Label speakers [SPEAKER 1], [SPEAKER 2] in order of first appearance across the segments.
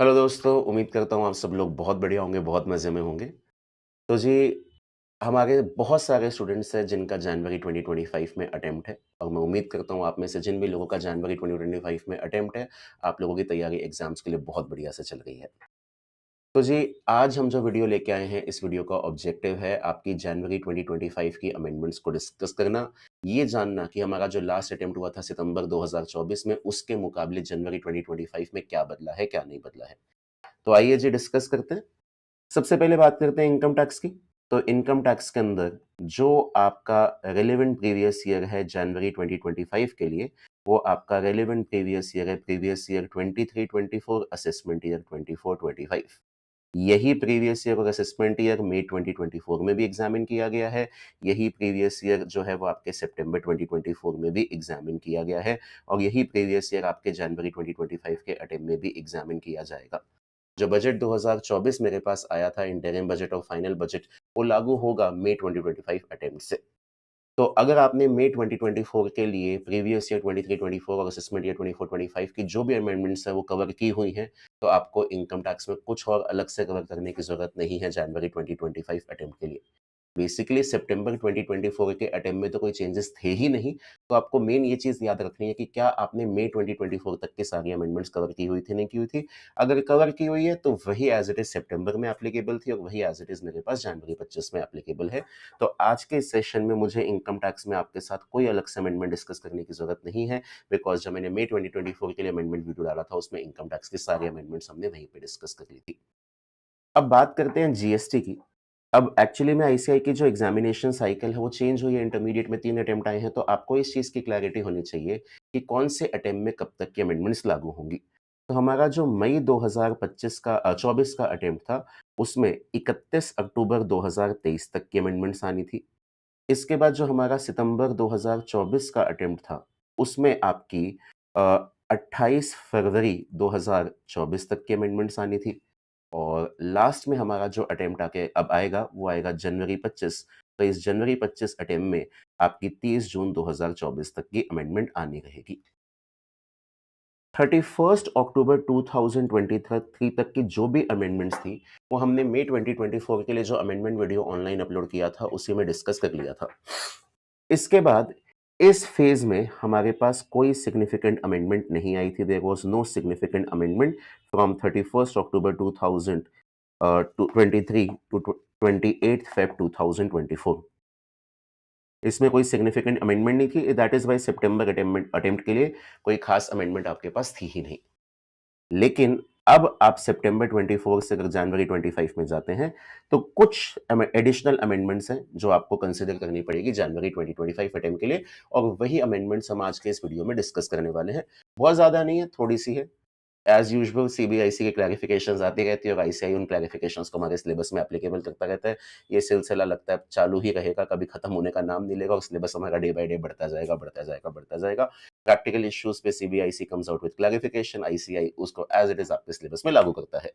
[SPEAKER 1] Hello दोस्तों, उम्मीद करता हूँ आप सब लोग बहुत बढ़िया होंगे, बहुत मज़े में होंगे। तो जी, हमारे बहुत सारे स्टूडेंट्स हैं जिनका जनवरी 2025 में अटेम्प्ट है और मैं उम्मीद करता हूँ आप में से जिन भी लोगों का जनवरी 2025 में अटेम्प्ट है, आप लोगों की तैयारी एग्ज़ाम्स के लिए बहुत बढ़िया से चल रही है। तो जी, आज हम जो वीडियो लेके आए हैं, इस वीडियो का ऑब्जेक्टिव है आपकी जनवरी 2025 की अमेंडमेंट्स को डिस्कस करना, ये जानना कि हमारा जो लास्ट अटेम्प्ट हुआ था सितंबर 2024 में, उसके मुकाबले जनवरी 2025 में क्या बदला है, क्या नहीं बदला है। तो आइए जी डिस्कस करते हैं। सबसे पहले बात करते हैं इनकम टैक्स की। तो इनकम टैक्स के अंदर जो आपका रिलेवेंट प्रीवियस ईयर है जनवरी 2025 के लिए, वो आपका रिलेवेंट प्रीवियस ईयर है प्रीवियस ईयर 23-24 असेसमेंट ईयर 24-25। यही प्रीवियस ईयर और असेसमेंट ईयर मई 2024 में भी एग्जामिन किया गया है। यही प्रीवियस ईयर जो है वो आपके सितंबर 2024 में भी एग्जामिन किया गया है और यही प्रीवियस ईयर आपके जनवरी 2025 के अटेम्प्ट में भी एग्जामिन किया जाएगा। जो बजट 2024 मेरे पास आया था इंटरिम बजट और फाइनल बजट, वो लागू होगा मई 2025 अटेम्प्ट से। तो अगर आपने मई 2024 के लिए प्रीवियस ईयर 23-24 और असेसमेंट ईयर 24-25 की जो भी अमेंडमेंट्स है वो कवर की हुई हैं, तो आपको इनकम टैक्स में कुछ और अलग से कवर करने की ज़रूरत नहीं है जनवरी 2025 अटेम्प्ट के लिए। बेसिकली सितंबर 2024 के अटेम्प्ट में तो कोई चेंजेस थे ही नहीं, तो आपको मेन ये चीज़ याद रखनी है कि क्या आपने मई 2024 तक की सारी अमेंडमेंट्स कवर की हुई थी, नहीं की हुई थी? अगर कवर की हुई है, तो वही एज़ इट इज़ सितंबर में एप्लीकेबल थी और वही एज़ इट इज़ मेरे पास जनवरी 25 में एप्लीकेबल है। तो आज के इस सेशन में मुझे इनकम टैक्स में आपके साथ कोई अलग से अमेंडमेंट डिस्कस करने की ज़रूरत नहीं है, बिकॉज़ जब मैंने मई 2024 के लिए अमेंडमेंट वीडियो डाला था, उसमें इनकम टैक्स की सारी अमेंडमेंट्स हमने वहीं पे डिस्कस कर ली थी। अब बात करते हैं जीएसटी की। अब एक्चुअली में आईसीएआई की जो एग्जामिनेशन साइकिल है वो चेंज हुई है, इंटरमीडिएट में 3 अटेम्प्ट आए हैं, तो आपको इस चीज़ की क्लैरिटी होनी चाहिए कि कौन से अटेम्प्ट में कब तक की अमेंडमेंट्स लागू होंगी। तो हमारा जो मई 2025 का 24 का अटेम्प्ट था, उसमें 31 अक्टूबर 2023 तक की अमेंडमेंट्स आनी थी। इसके बाद जो हमारा सितंबर 2024 का अटेम्प्ट था, उसमें आपकी अ, 28 फरवरी 2024 तक की अमेंडमेंट्स आनी थी। और लास्ट में हमारा जो अटेम्प्ट आके अब आएगा, वो आएगा जनवरी 25। तो इस जनवरी 25 अटेम्प्ट में आपकी 30 जून 2024 तक की अमेंडमेंट आनी रहेगी। 31 अक्टूबर 2023 तक की जो भी अमेंडमेंट्स थी, वो हमने मई 2024 के लिए जो अमेंडमेंट वीडियो ऑनलाइन अपलोड किया था, उसी में डिस्कस कर लिया था। इसके बाद इस फेज़ में हमारे पास कोई सिग्निफिकेंट अमेंडमेंट नहीं आई थी। There was no significant amendment from 31 October 2000 to 23 to 28 Feb 2024। इसमें कोई सिग्निफिकेंट अमेंडमेंट नहीं थी, दैट इज़ व्हाई सितंबर अटेम्प्ट अटेम्प्ट के लिए कोई खास अमेंडमेंट आपके पास थी ही नहीं। लेकिन अब आप सितंबर 24 से अगर जनवरी 25 में जाते हैं, तो कुछ एडिशनल अमेंडमेंट्स हैं, जो आपको कंसिडर करनी पड़ेगी जनवरी 2025 अटेम्प्ट के लिए और वही अमेंडमेंट्स हम आज के इस वीडियो में डिस्कस करने वाले हैं। बहुत ज़्यादा नहीं है, थोड़ी-सी है। एज़ यूजुअल सीबीआईसी की क्लैरिफ़िकेशंस आती रहती है और आईसीएआई उन क्लैरिफ़िकेशंस को हमारे सिलेबस में एप्लीकेबल करता रहता है। ये सिलसिला लगता है चालू ही रहेगा, कभी खत्म होने का नाम नहीं लेगा और सिलेबस हमारा डे बाय डे बढ़ता जाएगा, बढ़ता जाएगा, बढ़ता जाएगा। प्रैक्टिकल इश्यूज़ पे CBIC comes out with clarification, ICAI उसको एज़ इट इज़ आपके सिलेबस में लागू करता है।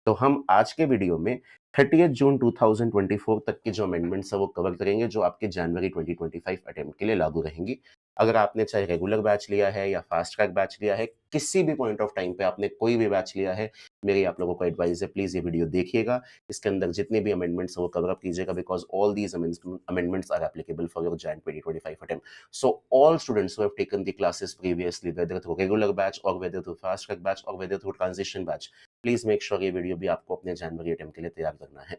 [SPEAKER 1] तो हम आज के वीडियो में 30th जून 2024 तक की जो अमेंडमेंट्स है वो कवर करेंगे, जो आपके जनवरी 2025 अटेम्प्ट के लिए लागू रहेंगी। अगर आपने चाहे रेगुलर बैच लिया है या फास्ट ट्रैक बैच लिया है, किसी भी पॉइंट ऑफ टाइम पे आपने कोई भी बैच लिया है, मेरी आप लोगों को एडवाइस है प्लीज़ ये वीडियो देखिएगा। इसके अंदर जितने भी अमेंडमेंट्स हैं वो कवर अप कीजिएगा, because all these amendments are applicable for your Jan 2025 attempt. So all students who have taken the classes previously, whether through regular batch or whether through fast track batch or whether through transition batch, please make sure ये video भी आपको अपने जनवरी attempt के लिए तैयार करना है।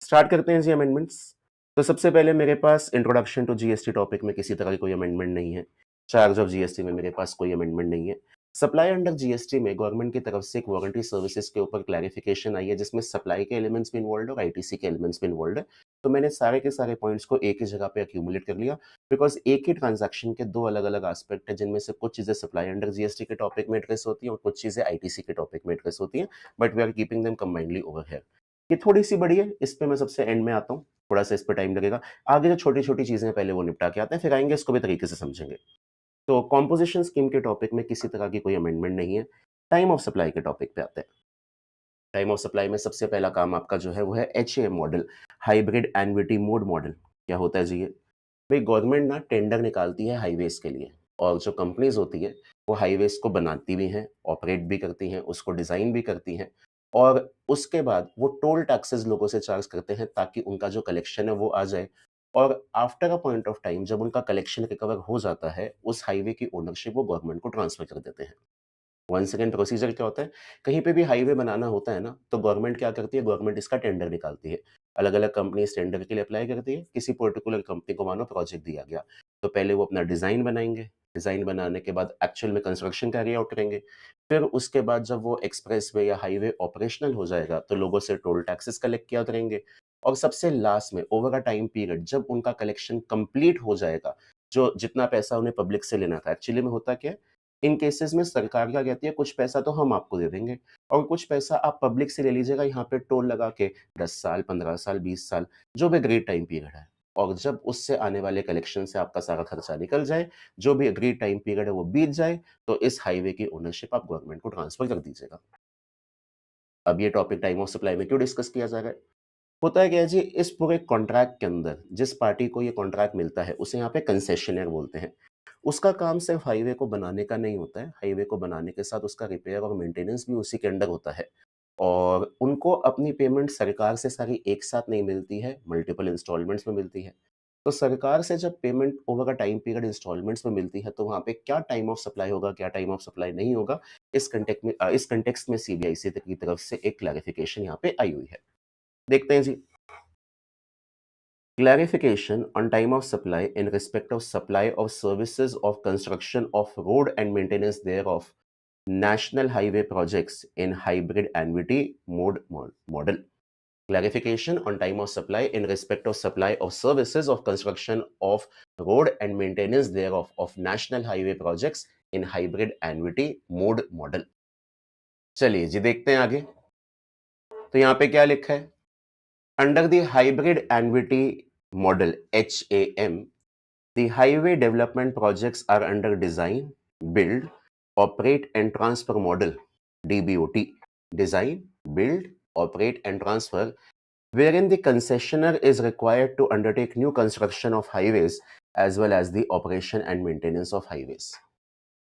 [SPEAKER 1] Start करते हैं जी अमेंडमेंट्स। तो सबसे पहले मेरे पास इंट्रोडक्शन टू जीएसटी टॉपिक में किसी तरह की कोई अमेंडमेंट नहीं है। चार्ज ऑफ जीएसटी में मेरे पास कोई अमेंडमेंट नहीं है। सप्लाई अंडर जीएसटी में गवर्नमेंट की तरफ से एक वारंटी सर्विसेज के ऊपर क्लैरिफिकेशन आई है, जिसमें सप्लाई के एलिमेंट्स भी इन्वॉल्व है और आईटीसी के एलिमेंट्स भी इन्वॉल्व है। तो मैंने सारे के सारे पॉइंट्स को एक ही जगह पे अक्यूमुलेट कर लिया, बिकॉज एक ही ट्रांजैक्शन के दो अलग अलग एस्पेक्ट है, जिनमें से कुछ चीजें सप्लाई अंडर जीएसटी के टॉपिक में एड्रेस होती है और कुछ चीजें आईटीसी के टॉपिक में एड्रेस होती है, but we are keeping them combinedly over here. ये थोड़ी-सी बड़ी है, इस पे मैं सबसे एंड में आता हूँ, थोड़ा-सा इस पे टाइम लगेगा। आगे जो छोटी-छोटी चीज़ें हैं पहले वो निपटा के आते हैं, फिर आएँगे इसको भी तरीके से समझेंगे। तो कंपोज़िशन स्कीम के टॉपिक में किसी तरह की कोई अमेंडमेंट नहीं है। टाइम ऑफ सप्लाई के टॉपिक पे आते हैं। टाइम ऑफ सप्लाई में सबसे पहला काम आपका जो है वो है HAM model, hybrid annuity mode model. क्या होता है जी ये? भई गवर्नमेंट ना टेंडर निकालती है हाईवेज़ के लिए और जो कंपनीज़ होती है, वो हाईवेज़ को बनाती भी हैं, ऑपरेट भी करती हैं, उसको डिज़ाइन भी करती हैं और उसके बाद वो टोल टैक्सेस लोगों से चार्ज करते हैं ताकि उनका जो कलेक्शन है वो आ जाए और after a point of time जब उनका कलेक्शन रिकवर हो जाता है, उस हाईवे की ओनरशिप वो गवर्नमेंट को ट्रांसफ़र कर देते हैं। वन सेकंड प्रोसीजर क्या होता है, कहीं पे भी हाईवे बनाना होता है ना, तो गवर्नमेंट क्या करती है, गवर्नमेंट इसका टेंडर निकालती है। अलग-अलग कंपनी इस टेंडर के लिए अप्लाई करती है, किसी पर्टिकुलर कंपनी को मानो प्रोजेक्ट दिया गया, तो पहले वो अपना डिज़ाइन बनाएँगे, डिज़ाइन बनाने के बाद एक्चुअल में कंस्ट्रक्शन कैरी आउट करेंगे। फिर उसके बाद जब वो एक्सप्रेसवे या हाईवे ऑपरेशनल हो जाएगा, तो लोगों से टोल टैक्सेस कलेक्ट किया करेंगे और सबसे लास्ट में ओवर अ टाइम पीरियड जब उनका कलेक्शन कंप्लीट हो जाएगा, जो जितना पैसा उन्हें पब्लिक से लेना था, एक्चुअली में होता क्या है, इन केसेस में सरकार क्या कहती है कुछ पैसा तो हम आपको दे देंगे और कुछ पैसा आप पब्लिक से ले लीजिएगा यहाँ पे टोल लगा के 10 साल, 15 साल, 20 साल जो भी एग्रीड टाइम पीरियड है। और जब उससे आने वाले कलेक्शन से आपका सारा खर्चा निकल जाए, जो भी एग्रीड टाइम पीरियड है वो बीत जाए, तो इस हाईवे की ओनरशिप आप गवर्नमेंट को ट्रांसफर कर दीजिएगा। अब ये टॉपिक टाइम ऑफ सप्लाई में क्यों डिस्कस किया जा रहा है? होता है क्या है जी, इस पूरे कॉन्ट्रैक्ट के अंदर जिस पार्टी को ये कॉन्ट्रैक्ट मिलता है, उसे यहाँ पे कंसेशनर बोलते हैं। उसका काम सिर्फ हाईवे को बनाने का नहीं होता है, हाईवे को बनाने के साथ उसका रिपेयर और मेंटेनेंस भी उसी के अंडर होता है। और उनको अपनी पेमेंट सरकार से सारी एक साथ नहीं मिलती है, मल्टीपल इंस्टॉलमेंट्स में मिलती है। तो सरकार से जब payment over a time period installments में मिलती है, तो वहाँ पे क्या टाइम ऑफ सप्लाई होगा, क्या टाइम ऑफ सप्लाई नहीं होगा, इस कॉन्टेक्स्ट में सीबीआईसी की तरफ से एक क्लैरिफिकेशन यहाँ पे आई हुई है। देखते हैं जी। Clarification on time of supply in respect of supply of services of construction of road and maintenance thereof, national highway projects in hybrid annuity model. Clarification on time of supply in respect of supply of services of construction of road and maintenance thereof of national highway projects in hybrid annuity mode model. चलिए जी देखते हैं आगे। तो यहाँ पे क्या लिखा है? Under the hybrid annuity model HAM, the highway development projects are under design, build, operate and transfer model DBOT. Design, build, operate and transfer, wherein the concessionaire is required to undertake new construction of highways as well as the operation and maintenance of highways.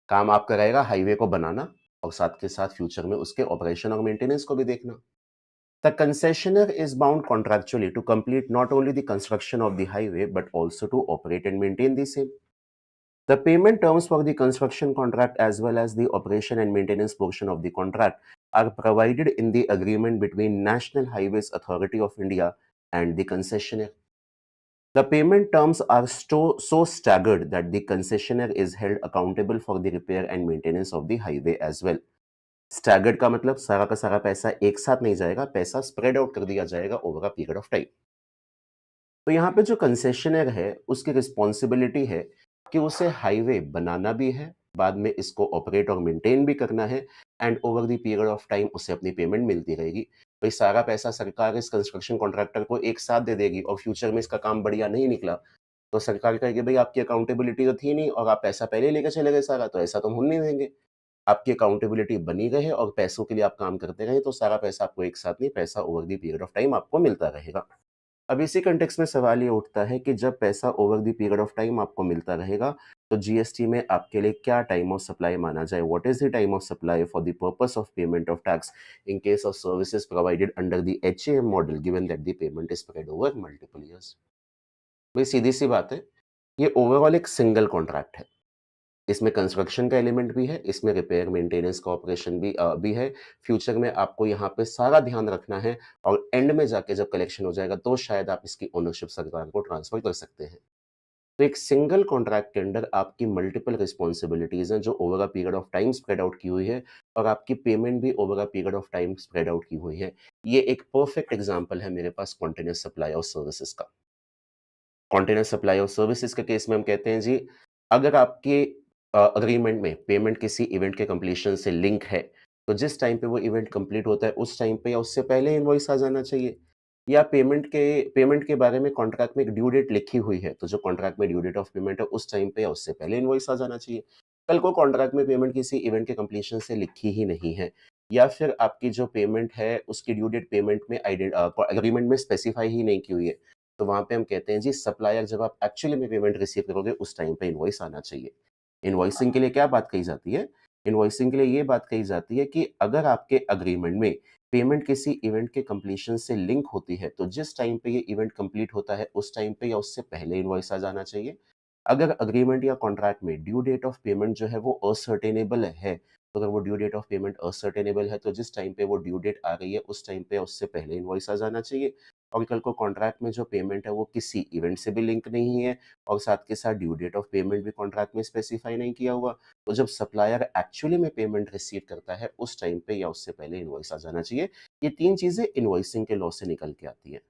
[SPEAKER 1] काम आपका रहेगा highway को बनाना और साथ के साथ future में उसके ऑपरेशन और मेंटेनेंस को भी देखना। The concessionaire is bound contractually to complete not only the construction of the highway but also to operate and maintain the same. The payment terms for the construction contract as well as the operation and maintenance portion of the contract are provided in the agreement between National Highways Authority of India and the concessionaire. The payment terms are so staggered that the concessionaire is held accountable for the repair and maintenance of the highway as well. Staggered का मतलब सारा का सारा पैसा एक साथ नहीं जाएगा, पैसा स्प्रेड आउट कर दिया जाएगा over a period of time. तो यहाँ पे जो कंसेशनर है, उसकी रिस्पॉन्सिबिलिटी है कि उसे हाईवे बनाना भी है, बाद में इसको ऑपरेट और मेंटेन भी करना है and over the period of time उसे अपनी पेमेंट मिलती रहेगी। भाई सारा पैसा सरकार इस कंस्ट्रक्शन कॉन्ट्रैक्टर को एक साथ दे देगी और फ्यूचर में इसका काम बढ़िया नहीं निकला, तो सरकार कहेगी भाई आपकी अकाउंटेबिलिटी तो थी नहीं और आप पैसा पहले लेके चले गए सारा, तो ऐसा तो हम होने नहीं देंगे। आपकी अकाउंटेबिलिटी बनी रहे और पैसों के लिए आप काम करते रहें, तो सारा पैसा आपको एक साथ नहीं, पैसा over the period of time आपको मिलता रहेगा। अब इसी कॉन्टेक्स्ट में सवाल ये उठता है कि जब पैसा over the period of time आपको मिलता रहेगा, तो जीएसटी में आपके लिए क्या टाइम ऑफ सप्लाई माना जाए? What is the time of supply for the purpose of payment of tax in case of services provided under the HAM model given that the payment is spread over multiple years? भाई सीधी-सी बात है, ये overall एक single contract है। इसमें construction का element भी है, इसमें रिपेयर मेंटेनेंस का ऑपरेशन भी है। फ्यूचर में आपको यहाँ पे सारा ध्यान रखना है और एंड में जाके जब कलेक्शन हो जाएगा तो शायद आप इसकी ओनरशिप सरकार को ट्रांसफर कर सकते हैं। तो एक सिंगल कॉन्ट्रैक्ट के अंडर आपकी मल्टीपल रिस्पॉन्सिबिलिटीज़ हैं जो over a period of time spread out की हुई है और आपकी पेमेंट भी over a period of time spread out की हुई है। ये एक परफेक्ट एग्जांपल है मेरे पास कॉन्टिन्यूअस सप्लाई ऑफ सर्विसेज का। कॉन्टिन्यूअस सप्लाई ऑफ सर्विसेज के केस में हम कहते हैं जी, अगर आपके अग्रीमेंट में पेमेंट किसी इवेंट के कंप्लीशन से लिंक है, तो जिस टाइम पे वो इवेंट कंप्लीट होता है, उस टाइम पे या उससे पहले इनवॉइस आ जाना चाहिए। या पेमेंट के बारे में कॉन्ट्रैक्ट में एक ड्यू डेट लिखी हुई है, तो जो कॉन्ट्रैक्ट में ड्यू डेट ऑफ पेमेंट है, उस टाइम पे या उससे पहले इनवॉइस आ जाना चाहिए। कल को कॉन्ट्रैक्ट में पेमेंट किसी इवेंट के कंप्लीशन से लिखी ही नहीं है या फिर आपकी जो पेमेंट है, उसकी ड्यू डेट पेमेंट में एग्रीमेंट में स्पेसिफाई ही नहीं की हुई है, तो वहाँ पे हम कहते हैं जी सप्लायर जब आप एक्चुअली में पेमेंट रिसीव करोगे उस टाइम पे इनवॉइस आना चाहिए। इनवॉइसिंग के लिए क्या बात कही जाती है? इनवॉइसिंग के लिए ये बात कही जाती है कि अगर आपके एग्रीमेंट में पेमेंट किसी इवेंट के कंप्लीशन से लिंक होती है, तो जिस टाइम पे ये इवेंट कंप्लीट होता है, उस टाइम पे या उससे पहले इनवॉइस आ जाना चाहिए। अगर एग्रीमेंट या कॉन्ट्रैक्ट में ड्यू डेट ऑफ पेमेंट जो है वो असर्टेनेबल है, तो अगर वो due date of payment ascertainable है, तो जिस टाइम पे वो ड्यू डेट आ रही है, उस टाइम पे या उससे पहले इनवॉइस आ जाना चाहिए। और कल को कॉन्ट्रैक्ट में जो पेमेंट है, वो किसी इवेंट से भी लिंक नहीं है और साथ के साथ ड्यू डेट ऑफ पेमेंट भी कॉन्ट्रैक्ट में स्पेसिफाई नहीं किया हुआ, तो जब सप्लायर एक्चुअली में पेमेंट रिसीव करता है, उस टाइम पे या उससे पहले इनवॉइस आ जाना चाहिए। ये 3 चीज़ें इनवॉइसिंग के लॉ से निकल के आती हैं।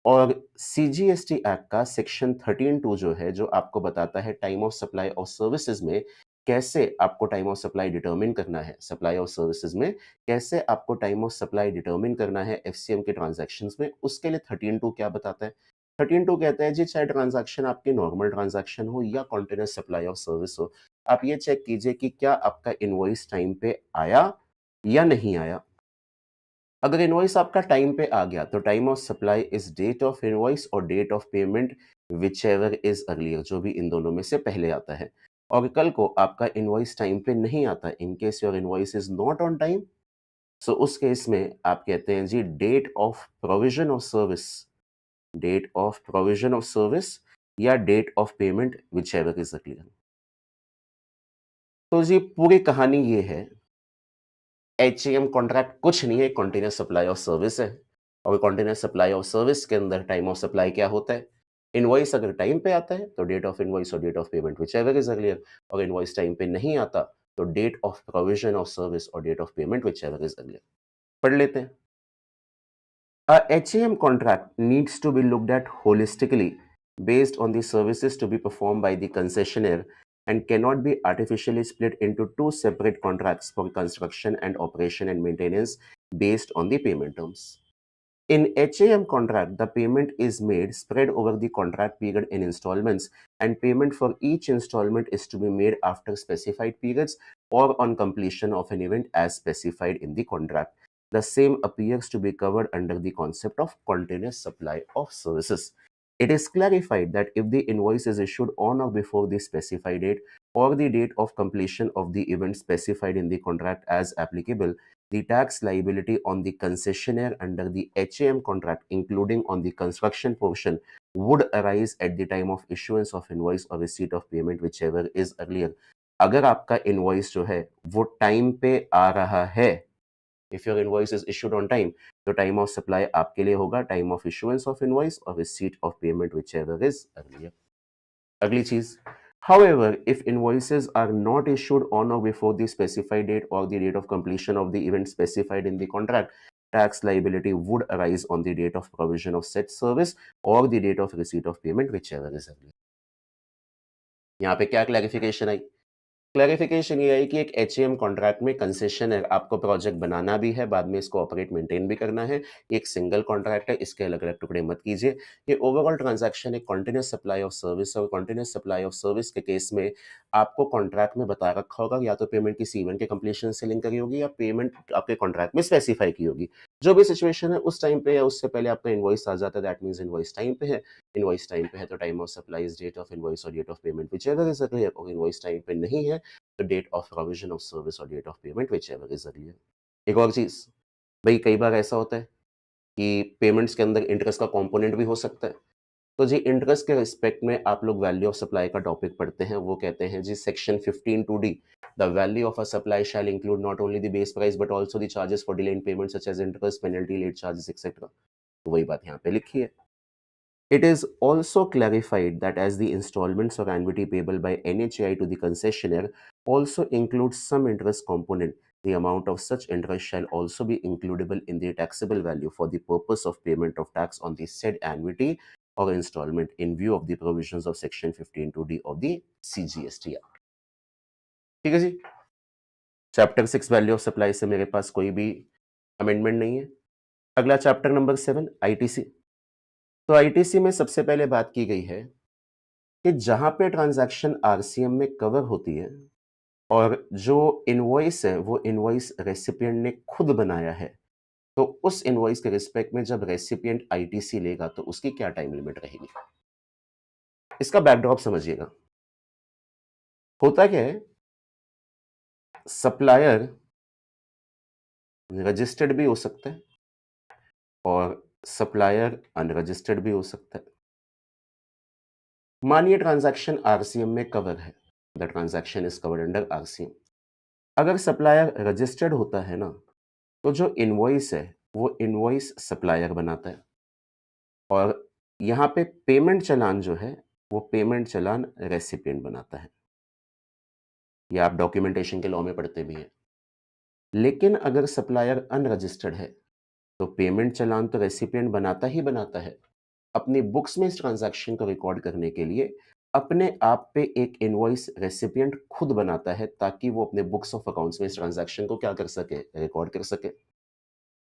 [SPEAKER 1] और सीजीएसटी एक्ट का सेक्शन 13(2) जो है, जो आपको बताता है time of supply of services में कैसे आपको टाइम ऑफ सप्लाई डिटरमिन करना है, सप्लाई ऑफ सर्विसेज में कैसे आपको टाइम ऑफ सप्लाई डिटरमिन करना है एफसीएम के ट्रांजैक्शंस में, उसके लिए 13(2) क्या बताता है? 13(2) कहता है जी, चाहे ट्रांजैक्शन आपकी नॉर्मल ट्रांजैक्शन हो या कंटीन्यूअस सप्लाई ऑफ सर्विस हो, आप ये चेक कीजिए कि क्या आपका इनवॉइस टाइम पे आया या नहीं आया। अगर इनवॉइस आपका टाइम पे आ गया, तो time of supply is date of invoice और date of payment whichever is earlier, जो भी इन दोनों में से पहले आता है। और कल को आपका इनवॉइस टाइम पे नहीं आता, in case your invoice is not on time, so उस केस में आप कहते हैं जी date of provision of service, date of provision of service या date of payment whichever is earlier. तो जी पूरी कहानी ये है, एचएएम कॉन्ट्रैक्ट कुछ नहीं है, कंटीन्यूअस सप्लाई ऑफ सर्विस है। और कंटीन्यूअस सप्लाई ऑफ सर्विस के अंदर टाइम ऑफ सप्लाई क्या होता है? इनवॉइस अगर टाइम पे आता है, तो डेट ऑफ इनवॉइस और date of payment whichever is earlier, और इनवॉइस टाइम पे नहीं आता, तो date of provision of service और date of payment whichever is earlier. पढ़ लेते हैं। A HAM contract needs to be looked at holistically based on the services to be performed by the concessionaire and cannot be artificially split into two separate contracts for construction and operation and maintenance based on the payment terms. In HAM contract, the payment is made spread over the contract period in installments, and payment for each installment is to be made after specified periods or on completion of an event as specified in the contract. The same appears to be covered under the concept of continuous supply of services. It is clarified that if the invoice is issued on or before the specified date or the date of completion of the event specified in the contract as applicable, the tax liability on the concessionaire under the HAM contract, including on the construction portion, would arise at the time of issuance of invoice or receipt of payment, whichever is earlier. अगर आपका invoice जो है वो time पे आ रहा है, if your invoice is issued on time, तो टाइम ऑफ सप्लाई आपके लिए होगा time of issuance of invoice और receipt of payment whichever is earlier. अगली चीज, however, if invoices are not issued on or before the specified date or the date of completion of the event specified in the contract, tax liability would arise on the date of provision of said service or the date of receipt of payment, whichever is earlier. यहाँ पे क्या clarification I? Clarification ये आई कि एक HAM contract में concession है, आपको project बनाना भी है, बाद में इसको ऑपरेट मेंटेन भी करना है। एक सिंगल कॉन्ट्रैक्ट है, इसके अलग-अलग टुकड़े मत कीजिए। ये ओवरऑल ट्रांजैक्शन एक कंटीन्यूअस सप्लाई ऑफ सर्विस और कंटीन्यूअस सप्लाई ऑफ सर्विस के केस में आपको कॉन्ट्रैक्ट में बता रखा होगा, या तो पेमेंट किसी इवेंट के कंप्लीशन से लिंक करी होगी या पेमेंट आपके कॉन्ट्रैक्ट में स्पेसिफाई की होगी। जो भी सिचुएशन है, उस टाइम पे या उससे पहले आपका इनवॉइस आ जाता है, दैट मीन्स इनवॉइस टाइम पे है। इनवॉइस टाइम पे है तो time of supply is date of invoice और date of payment whichever is earlier, और इनवॉइस टाइम पे नहीं है तो date of provision of service और date of payment whichever is earlier. एक और चीज़, भई कई बार ऐसा होता है कि पेमेंट्स के अंदर इंटरेस्ट का कंपोनेंट भी हो सकता है। तो जी इंटरेस्ट के रिस्पेक्ट में आप लोग वैल्यू ऑफ सप्लाई का टॉपिक पढ़ते हैं, वो कहते हैं जी section 15(2)(d), the value of a supply shall include not only the base price but also the charges for delay in payment such as interest, penalty, late charges etcetera. तो वही बात यहाँ पे लिखी है। It is also clarified that as the installments or annuity payable by NHAI to the concessionaire also includes some interest component, the amount of such interest shall also be includable in the taxable value for the purpose of payment of tax on the said annuity or installment in view of the provisions of section 15(2)(d) of the CGST Act. ठीक है जी, chapter 6 value of supply से मेरे पास कोई भी amendment नहीं है। अगला chapter number 7 ITC. तो आईटीसी में सबसे पहले बात की गई है कि जहां पे ट्रांजैक्शन आरसीएम में कवर होती है और जो इनवॉइस है वो इनवॉइस रेसिपिएंट ने खुद बनाया है, तो उस इनवॉइस के रिस्पेक्ट में जब रेसिपिएंट आईटीसी लेगा तो उसकी क्या टाइम लिमिट रहेगी? इसका बैकड्रॉप समझिएगा। होता क्या है, सप्लायर रजिस्टर्ड भी हो सकता है और सप्लायर अनरजिस्टर्ड भी हो सकता है। मानिए ट्रांजैक्शन आरसीएम में कवर है, the transaction is covered under RCM. अगर सप्लायर रजिस्टर्ड होता है ना, तो जो इनवॉइस है वो इनवॉइस सप्लायर बनाता है और यहाँ पे पेमेंट चालान जो है वो पेमेंट चालान रेसिपिएंट बनाता है। ये आप डॉक्यूमेंटेशन के लॉ में पढ़ते भी हैं। लेकिन अगर सप्लायर अनरजिस्टर्ड है, तो पेमेंट चालान तो रेसिपिएंट बनाता ही बनाता है। अपनी बुक्स में इस ट्रांजैक्शन को रिकॉर्ड करने के लिए अपने आप पे एक इनवॉइस रेसिपिएंट खुद बनाता है, ताकि वो अपने बुक्स ऑफ अकाउंट्स में इस ट्रांजैक्शन को क्या कर सके, रिकॉर्ड कर सके।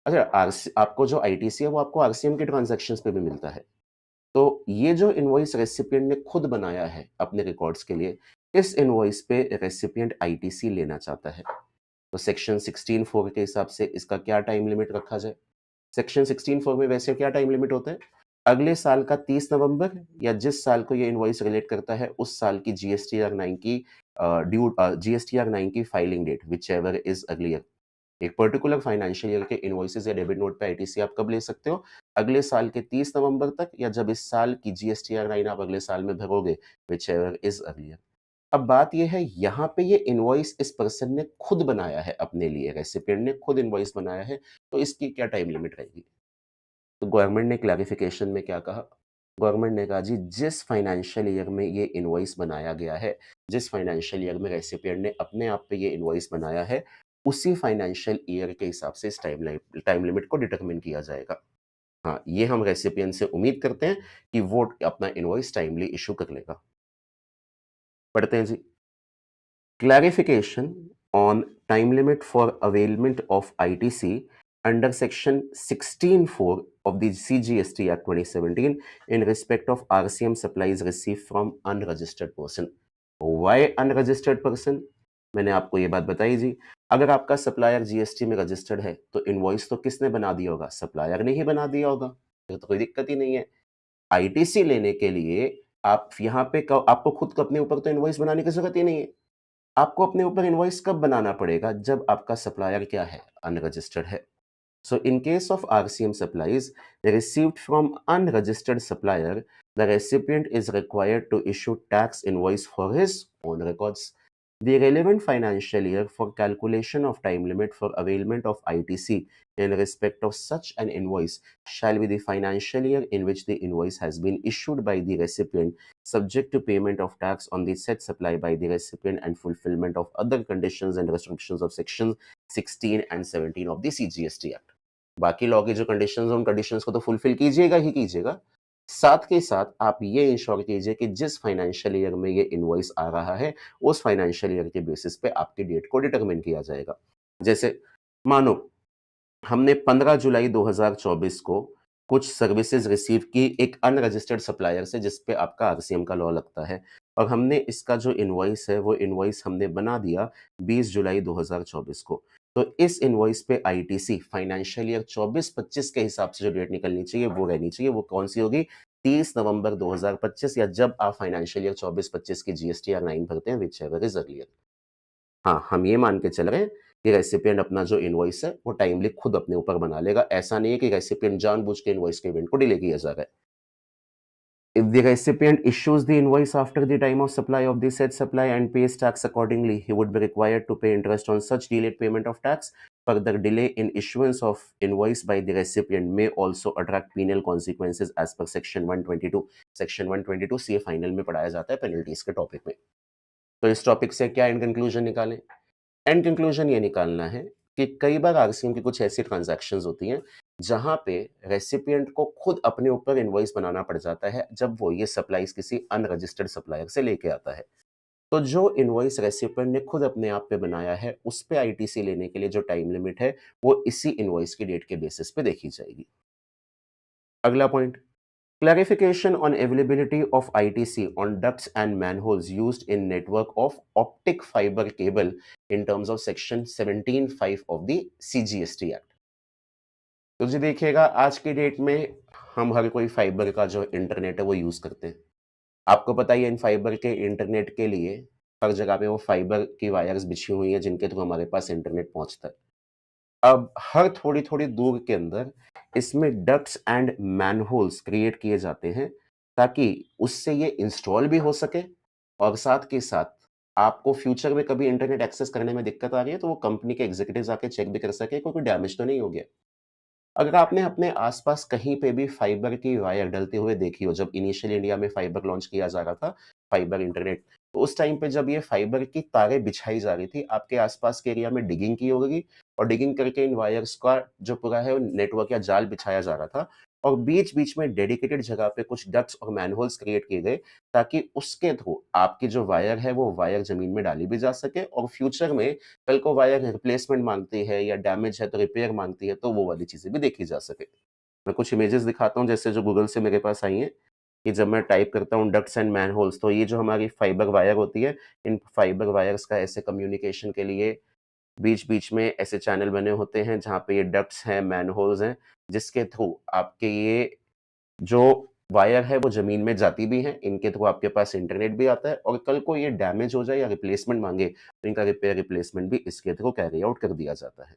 [SPEAKER 1] अच्छा, आरसी आपको जो आईटीसी है वो आपको आरसीएम के ट्रांजैक्शंस पे भी मिलता है। तो ये जो इनवॉइस रेसिपिएंट ने खुद बनाया है अपने रिकॉर्ड्स के लिए, इस इनवॉइस पे रेसिपिएंट आईटीसी लेना चाहता है। तो सेक्शन 16(4) के हिसाब से इसका क्या टाइम लिमिट रखा जाए? सेक्शन 16(4) में वैसे क्या टाइम लिमिट होता है? अगले साल का 30 नवंबर या जिस साल को ये इनवॉइस रिलेट करता है, उस साल की जीएसटीआर 9 की जीएसटीआर 9 की filing date, whichever is earlier. एक पर्टिकुलर फाइनेंशियल ईयर के इनवॉइसेस या डेबिट नोट पे आईटीसी आप कब ले सकते हो? अगले साल के 30 नवंबर तक, या जब इस साल की जीएसटीआर 9 आप अगले साल में भरोगे, व्हिचएवर इज अर्लियर। अब बात ये है, यहाँ पे ये इनवॉइस इस पर्सन ने खुद बनाया है अपने लिए, रेसिपिएंट ने खुद इनवॉइस बनाया है, तो इसकी क्या टाइम लिमिट रहेगी? तो गवर्नमेंट ने क्लैरिफिकेशन में क्या कहा? गवर्नमेंट ने कहा जी, जिस फाइनेंशियल ईयर में ये इनवॉइस बनाया गया है, जिस फाइनेंशियल ईयर में रेसिपिएंट ने अपने आप पे ये इनवॉइस बनाया है, उसी फाइनेंशियल ईयर के हिसाब से इस टाइम लिमिट को डिटरमिन किया जाएगा। हाँ, ये हम रेसिपिएंट से उम्मीद करते हैं कि वो अपना इनवॉइस टाइमली इश्यू कर लेगा। पढ़ते हैं जी। Clarification on time limit for availment of ITC under Section 16(4) of the CGST Act 2017 in respect of RCM supplies received from unregistered person. Why unregistered person? मैंने आपको ये बात बताई जी। अगर आपका सप्लायर जीएसटी में रजिस्टर्ड है, तो इनवॉइस तो किसने बना दिया होगा? सप्लायर ने ही बना दिया होगा। फिर तो कोई दिक्कत ही नहीं है। आईटीसी लेने के लिए आप यहाँ पे आपको खुद को अपने ऊपर तो इनवॉइस बनाने की जरूरत ही नहीं है। आपको अपने ऊपर इनवॉइस कब बनाना पड़ेगा? जब आपका सप्लायर क्या है? अनरजिस्टर्ड है। So in case of RCM supplies received from unregistered supplier, the recipient is required to issue tax invoice for his own records. The relevant financial year for calculation of time limit for availment of ITC in respect of such an invoice shall be the financial year in which the invoice has been issued by the recipient, subject to payment of tax on the said supply by the recipient and fulfillment of other conditions and restrictions of sections 16 and 17 of the CGST Act. बाकी law की जो conditions हैं, उन conditions को तो fulfil कीजिएगा ही कीजिएगा। साथ के साथ आप ये इंश्योर कीजिए कि जिस फाइनेंशियल ईयर में ये इनवॉइस आ रहा है, उस फाइनेंशियल ईयर के बेसिस पे आपकी डेट को डिटरमिन किया जाएगा। जैसे मानो हमने 15 जुलाई 2024 को कुछ सर्विसेज रिसीव की एक अनरजिस्टर्ड सप्लायर से, जिस पे आपका आरसीएम का लॉ लगता है, और हमने इसका जो इनवॉइस है वो इनवॉइस हमने बना दिया 20 जुलाई 2024 को। तो इस इनवॉइस पे आईटीसी फाइनेंशियल ईयर 24-25 के हिसाब से जो डेट निकलनी चाहिए वो रहनी चाहिए। वो कौन सी होगी? 30 नवंबर 2025, या जब आप फाइनेंशियल ईयर 24-25 की जीएसटीआर 9 भरते हैं, व्हिचएवर इज अर्लियर। हाँ, हम ये मान के चल रहे हैं कि रेसिपिएंट अपना जो इनवॉइस है वो टाइमली खुद अपने ऊपर बना लेगा। ऐसा नहीं है कि रेसिपिएंट जानबूझ के इनवॉइस के इवेंट को डिले किया जा रहा है। If the recipient issues the invoice after the time of supply of the said supply and pays tax accordingly, he would be required to pay interest on such delayed payment of tax. Further delay in issuance of invoice by the recipient may also attract penal consequences as per Section 122. Section 122 CA final में पढ़ाया जाता है penalties के topic में। तो इस topic से क्या एंड कंक्लूजन निकालें? एंड कंक्लूजन ये निकालना है कि कई बार आरसीएम की कुछ ऐसी ट्रांजैक्शंस होती हैं जहां पे रेसिपिएंट को खुद अपने ऊपर इनवॉइस बनाना पड़ जाता है, जब वो ये सप्लाईज किसी अनरजिस्टर्ड सप्लायर से लेके आता है। तो जो इनवॉइस रेसिपिएंट ने खुद अपने आप पे बनाया है, उस पे आईटीसी लेने के लिए जो टाइम लिमिट है वो इसी इनवॉइस की डेट के बेसिस पे देखी जाएगी। अगला point, clarification on availability of ITC on ducts and manholes used in network of optic fiber cable in terms of section 17(5) of the CGST Act। तो जी देखिएगा, आज की डेट में हम हर कोई फाइबर का जो इंटरनेट है वो यूज करते हैं। आपको पता ही है, इन फाइबर के इंटरनेट के लिए हर जगह पे वो फाइबर की वायर्स बिछी हुई हैं जिनके थ्रू हमारे पास इंटरनेट पहुँचता है। अब हर थोड़ी-थोड़ी दूर के अंदर इसमें डक्ट्स एंड मैनहोल्स क्रिएट किए जाते हैं, ताकि उससे ये इंस्टॉल भी हो सके और साथ के साथ आपको फ्यूचर में कभी इंटरनेट एक्सेस करने में दिक्कत आ रही है, तो वो कंपनी के एग्ज़ीक्यूटिव्स आके चेक भी कर सकें कोई डैमेज तो नहीं हो गया। अगर आपने अपने आस-पास कहीं पे भी फाइबर की वायर डलते हुए देखी हो, जब इनिशियली इंडिया में फाइबर लॉन्च किया जा रहा था, फाइबर इंटरनेट, तो उस टाइम पे जब ये फाइबर की तारें बिछाई जा रही थी, आपके आस-पास के एरिया में डिगिंग की होगी और डिगिंग करके इन वायर्स का जो पूरा है नेटवर्क या जाल बिछाया जा रहा था और बीच-बीच में डेडिकेटेड जगह पे कुछ डक्ट्स और मैनहोल्स क्रिएट किए गए, ताकि उसके थ्रू आपकी जो वायर है, वो वायर ज़मीन में डाली भी जा सके और फ्यूचर में कल को वायर रिप्लेसमेंट माँगती है या डैमेज है तो रिपेयर माँगती है, तो वो वाली चीज़ें भी देखी जा सके। मैं कुछ इमेजेस दिखाता हूँ जैसे जो गूगल से मेरे पास आई हैं, कि जब मैं टाइप करता हूँ डक्ट्स एंड मैनहोल्स तो ये जो हमारी फाइबर वायर होती है, इन फाइबर वायर्स का ऐसे कम्युनिकेशन के लिए बीच-बीच में ऐसे चैनल बने होते हैं जहाँ पे ये डक्ट्स हैं, मैनहोल्स हैं, जिसके थ्रू आपके ये जो वायर है वो ज़मीन में जाती भी हैं, इनके थ्रू आपके पास इंटरनेट भी आता है और कल को ये डैमेज हो जाए या रिप्लेसमेंट माँगे, तो इनका रिपेयर रिप्लेसमेंट भी इसके थ्रू कैरी आउट कर दिया जाता है।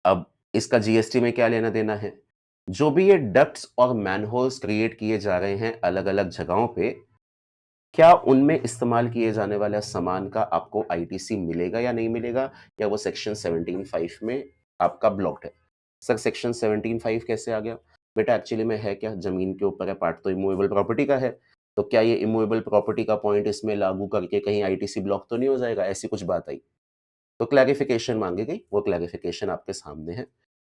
[SPEAKER 1] अब इसका जीएसटी में क्या लेना-देना है? जो भी ये डक्ट्स और मैनहोल्स क्रिएट किए जा रहे हैं अलग-अलग जगहों पे, क्या उनमें इस्तेमाल किए जाने वाला सामान का आपको आईटीसी मिलेगा या नहीं मिलेगा? या वो सेक्शन 17(5) में आपका ब्लॉक्ड है? सर सेक्शन 17(5) कैसे आ गया? बेटा एक्चुअली में है क्या? ज़मीन के ऊपर है, पार्ट तो इमूवेबल प्रॉपर्टी का है। तो क्या ये इमूवेबल प्रॉपर्टी का पॉइंट इसमें लागू करके कहीं आईटीसी ब्लॉक तो नहीं हो जाएगा? ऐसी कुछ बात आई। तो क्लैरिफ़िकेशन माँगी गई, वो क्लैरिफ़िकेशन आपके सामने है।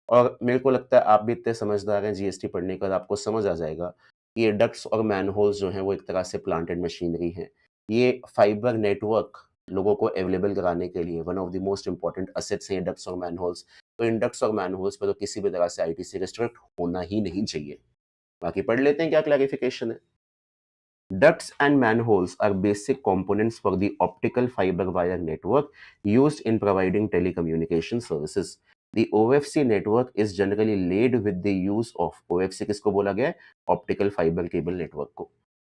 [SPEAKER 1] और मेरे को लगता है आप भी इतने समझदार हैं, जीएसटी पढ़ने के बाद आपको समझ आ जाएगा कि ये डक्ट्स और मैनहोल्स जो हैं वो एक तरह से प्लांट एंड मशीनरी हैं। ये फाइबर नेटवर्क लोगों को अवेलेबल कराने के लिए one of the most important assets हैं ये डक्ट्स और मैनहोल्स। तो इन डक्ट्स और मैनहोल्स पे तो किसी भी तरह से आईटीसी रिस्ट्रिक्ट होना ही नहीं चाहिए। बाकी पढ़ लेते हैं क्या क्लैरिफ़िकेशन है। Ducts and manholes are basic components for the optical fiber wire network used in providing telecommunication services. The OFC network is generally laid with the use of OFC किसको बोला गया है? Optical fiber cable network को.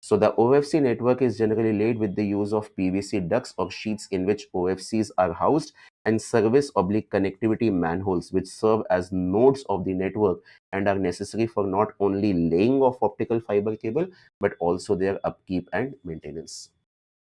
[SPEAKER 1] So the OFC network is generally laid with the use of PVC ducts or sheets in which OFCs are housed and service/connectivity manholes which serve as nodes of the network and are necessary for not only laying of optical fiber cable but also their upkeep and maintenance.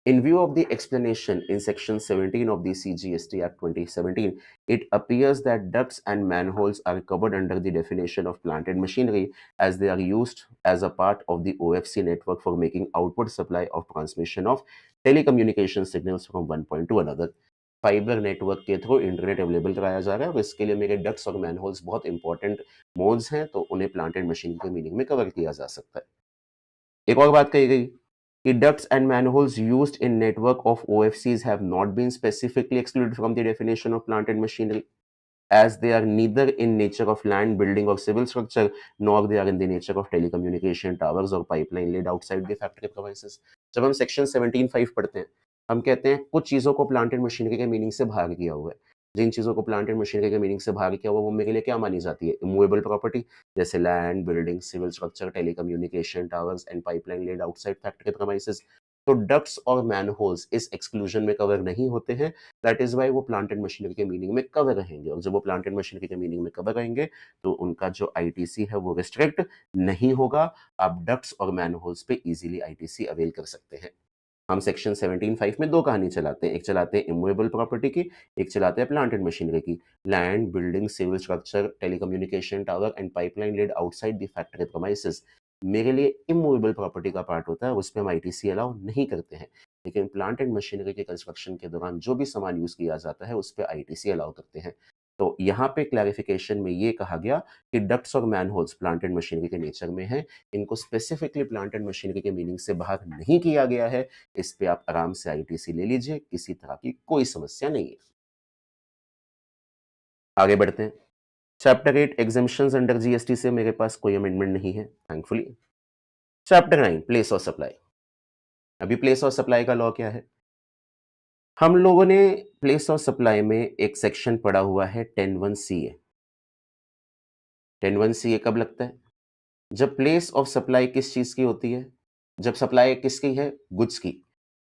[SPEAKER 1] In view of the explanation in Section 17 of the CGST Act 2017, it appears that ducts and manholes are covered under the definition of plant and machinery as they are used as a part of the OFC network for making outward supply of transmission of telecommunication signals from one point to another. Fibre network के through internet available कराया जा रहा है और इसके लिए मेरे ducts और मैनहोल्स बहुत इंपॉर्टेंट मोड्स हैं, तो उन्हें प्लांट एंड मशीन के मीनिंग में कवर किया जा सकता है। एक और बात कही गई कि ducts and manholes used in network of OFCs have not been specifically excluded from the definition of plant and machinery as they are neither in nature of land, building or civil structure nor they are in the nature of telecommunication towers or pipeline laid outside the factory premises. जब हम section 17(5) पढ़ते हैं, हम कहते हैं कुछ चीज़ों को प्लांट एंड मशीनरी के मीनिंग से बाहर किया हुआ है। जिन चीज़ों को प्लांट एंड मशीनरी के मीनिंग से बाहर किया हुआ है, वो मेरे लिए क्या मानी जाती है? इमूवेबल प्रॉपर्टी जैसे land, building, civil structure, telecommunication towers and pipeline laid outside factory premises. तो डक्ट्स और मैनहोल्स इस एक्सक्लूजन में कवर नहीं होते हैं। दैट इज़ व्हाई वो प्लांट एंड मशीनरी के मीनिंग में कवर रहेंगे और जब वो प्लांट एंड मशीनरी के मीनिंग में कवर रहेंगे, तो उनका जो आईटीसी है वो रिस्ट्रिक्ट नहीं होगा। आप डक्ट्स और मैनहोल्स पे ईज़िली आईटीसी अवेल कर सकते हैं। हम सेक्शन 17(5) में 2 कहानी चलाते हैं। एक चलाते हैं इमूवेबल प्रॉपर्टी की, एक चलाते हैं प्लांट एंड मशीनरी की। Land, building, civil structure, telecommunication tower and pipeline laid outside the factory premises मेरे लिए इमूवेबल प्रॉपर्टी का पार्ट होता है, उसपे हम आईटीसी अलाउ नहीं करते हैं। लेकिन प्लांट एंड मशीनरी के कंस्ट्रक्शन के दौरान जो भी सामान यूज़ किया जाता है, उसपे आईटीसी अलाउ करते हैं। तो यहाँ पे क्लैरिफिकेशन में ये कहा गया कि डक्ट्स और मैनहोल्स प्लांट एंड मशीनरी के नेचर में हैं। इनको स्पेसिफिकली प्लांट एंड मशीनरी के मीनिंग से बाहर नहीं किया गया है। इस पे आप आराम से आईटीसी ले लीजिए, किसी तरह की कोई समस्या नहीं है। आगे बढ़ते हैं। चैप्टर 8 एग्जम्पशंस अंडर जीएसटी से मेरे पास कोई अमेंडमेंट नहीं है, थैंकफुली। चैप्टर 9 प्लेस और सप्लाई। अभी प्लेस और सप्लाई का लॉ क्या है? हम लोगों ने प्लेस और सप्लाई में एक सेक्शन पढ़ा हुआ है 10(1) सीए। 10(1) सीए कब लगता है? जब प्लेस ऑफ सप्लाई किस चीज़ की होती है? जब सप्लाई किसकी है? गुड्स की।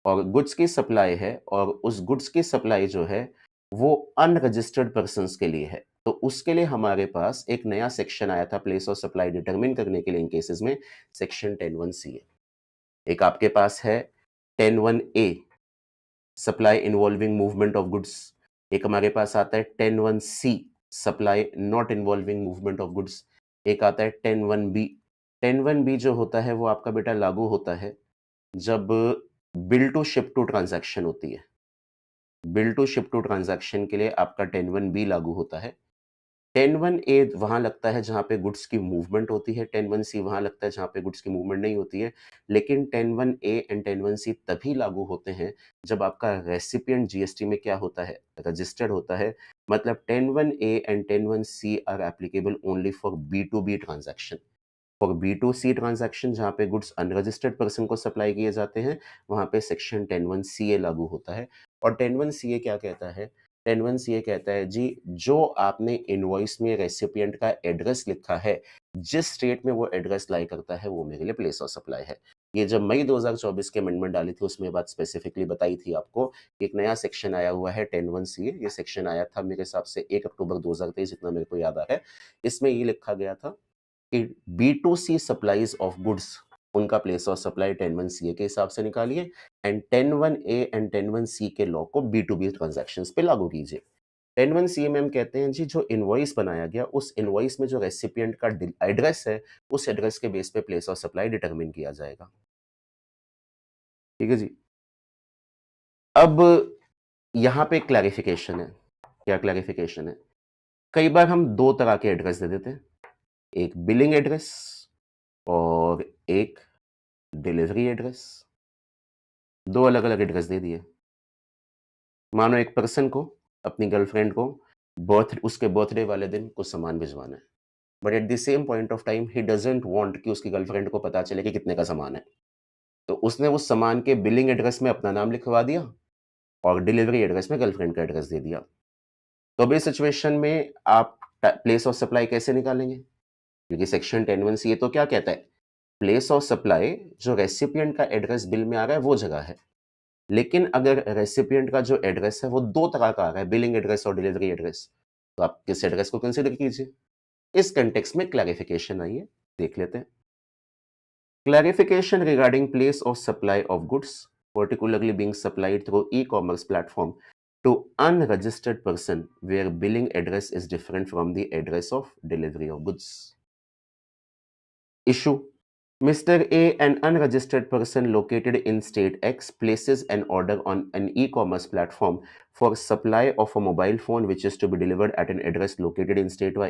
[SPEAKER 1] और गुड्स की सप्लाई है और उस गुड्स की सप्लाई जो है वो अनरजिस्टर्ड पर्सन्स के लिए है। तो उसके लिए हमारे पास एक नया सेक्शन आया था प्लेस ऑफ सप्लाई डिटरमिन करने के लिए इन केसेस में सेक्शन 10(1) सी है। एक आपके पास है 10(1) a supply involving movement of goods. एक हमारे पास आता है 10(1) C supply not involving movement of goods. एक आता है 10(1) बी। 10(1) बी जो होता है वो आपका बेटा लागू होता है जब bill to ship to transaction होती है। Bill to ship to transaction के लिए आपका 10(1) बी लागू होता है। 10(1) ए वहाँ लगता है जहाँ पे गुड्स की मूवमेंट होती है, 10(1) सी वहाँ लगता है जहाँ पे गुड्स की मूवमेंट नहीं होती है। लेकिन 10(1) ए एंड 10(1) सी तभी लागू होते हैं जब आपका रेसिपिएंट जीएसटी में क्या होता है? रजिस्टर्ड होता है। मतलब 10(1) A and 10(1) C are applicable only for B to B transaction. For B2C transaction जहाँ पे गुड्स अनरजिस्टर्ड पर्सन को सप्लाई किए जाते हैं, वहाँ पे सेक्शन 10(1) सीए लागू होता है। और 10(1) सीए क्या कहता है? 10(1) सीए कहता है जी, जो आपने इनवॉइस में रेसिपिएंट का एड्रेस लिखा है, जिस स्टेट में वो एड्रेस लाई करता है, वो मेरे लिए प्लेस ऑफ सप्लाई है। ये जब मई 2024 की अमेंडमेंट डाली थी, उसमें ये बात स्पेसिफिकली बताई थी आपको। कि एक नया सेक्शन आया हुआ है 10(1) सीए। ये सेक्शन आया था मेरे हिसाब से 1 अक्टूबर 2023 जितना मेरे को याद आ रहा है। इसमें ये लिखा गया था कि B2C सप्लाईज ऑफ गुड्स उनका प्लेस ऑफ सप्लाई 10(1) सीए के हिसाब से निकालिए एंड 10(1) ए एंड 10(1) सी के लॉ को B2B ट्रांजैक्शंस पे लागू कीजिए। 10(1) सीए में हम कहते हैं जी, जो इनवॉइस बनाया गया उस इनवॉइस में जो रेसिपिएंट का एड्रेस है, उस एड्रेस के बेस पे प्लेस ऑफ सप्लाई डिटरमिन किया जाएगा। ठीक है जी। अब यहाँ पे क्लैरिफिकेशन है। क्या क्लैरिफिकेशन है? कई बार हम दो तरह के एड्रेस दे देते हैं, एक बिलिंग एड्रेस और एक डिलीवरी एड्रेस। दो अलग अलग एड्रेस दे दिए। मानो एक पर्सन को अपनी गर्लफ्रेंड को उसके बर्थडे वाले दिन कुछ सामान भिजवाना है, but at the same point of time he doesn't want कि उसकी गर्लफ्रेंड को पता चले कि कितने का सामान है। तो उसने उस सामान के बिलिंग एड्रेस में अपना नाम लिखवा दिया और डिलीवरी एड्रेस में गर्लफ्रेंड का एड्रेस दे दिया। तो अभी सिचुएशन में आप प्लेस ऑफ सप्लाई कैसे निकालेंगे? क्योंकि सेक्शन 10(1) सी ये तो क्या कहता है? प्लेस ऑफ सप्लाई जो रेसिपिएंट का एड्रेस बिल में आ रहा है वो जगह है। लेकिन अगर रेसिपिएंट का जो एड्रेस है वो दो तरह का आ रहा है, बिलिंग एड्रेस और डिलीवरी एड्रेस, तो आप किस एड्रेस को कंसीडर कीजिए? इस कंटेक्स्ट में क्लैरिफिकेशन आइए, देख लेते हैं। Clarification regarding place of supply of goods particularly being supplied through e-commerce platform to unregistered person where billing address is different from the address of delivery of goods. Issue: Mr. A, an unregistered person located in state X, places an order on an e-commerce platform for supply of a mobile phone which is to be delivered at an address located in state Y.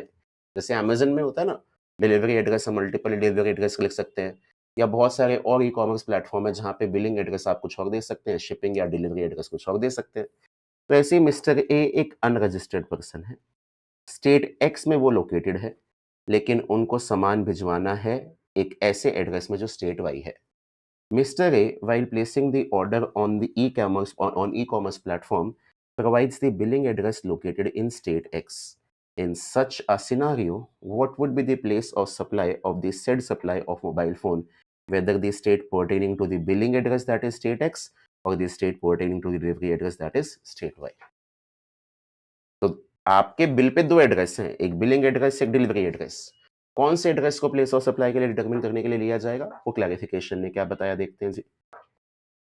[SPEAKER 1] जैसे Amazon में होता है ना, delivery address हम multiple delivery address लिख सकते हैं, या बहुत सारे और ई कॉमर्स प्लेटफॉर्म है जहाँ पे बिलिंग एड्रेस आप कुछ और दे सकते हैं, शिपिंग या डिलीवरी एड्रेस कुछ और दे सकते हैं। तो ऐसे ही मिस्टर ए एक अनरजिस्टर्ड पर्सन है, स्टेट एक्स में वो लोकेटेड है, लेकिन उनको सामान भिजवाना है एक ऐसे एड्रेस में जो स्टेट वाई है। Mr. A, while placing the order on the e-commerce platform, provides the billing address located in state X. In such a scenario, what would be the place of supply of the said supply of mobile phone, whether the state pertaining to the billing address that is state X or the state pertaining to the delivery address that is state Y? तो आपके bill pay दो address हैं, एक billing address, एक delivery address. कौन से address को place of supply के लिए डिटरमिन करने के लिए लिया जाएगा, वो क्लैरिफिकेशन ने क्या बताया, देखते हैं जी।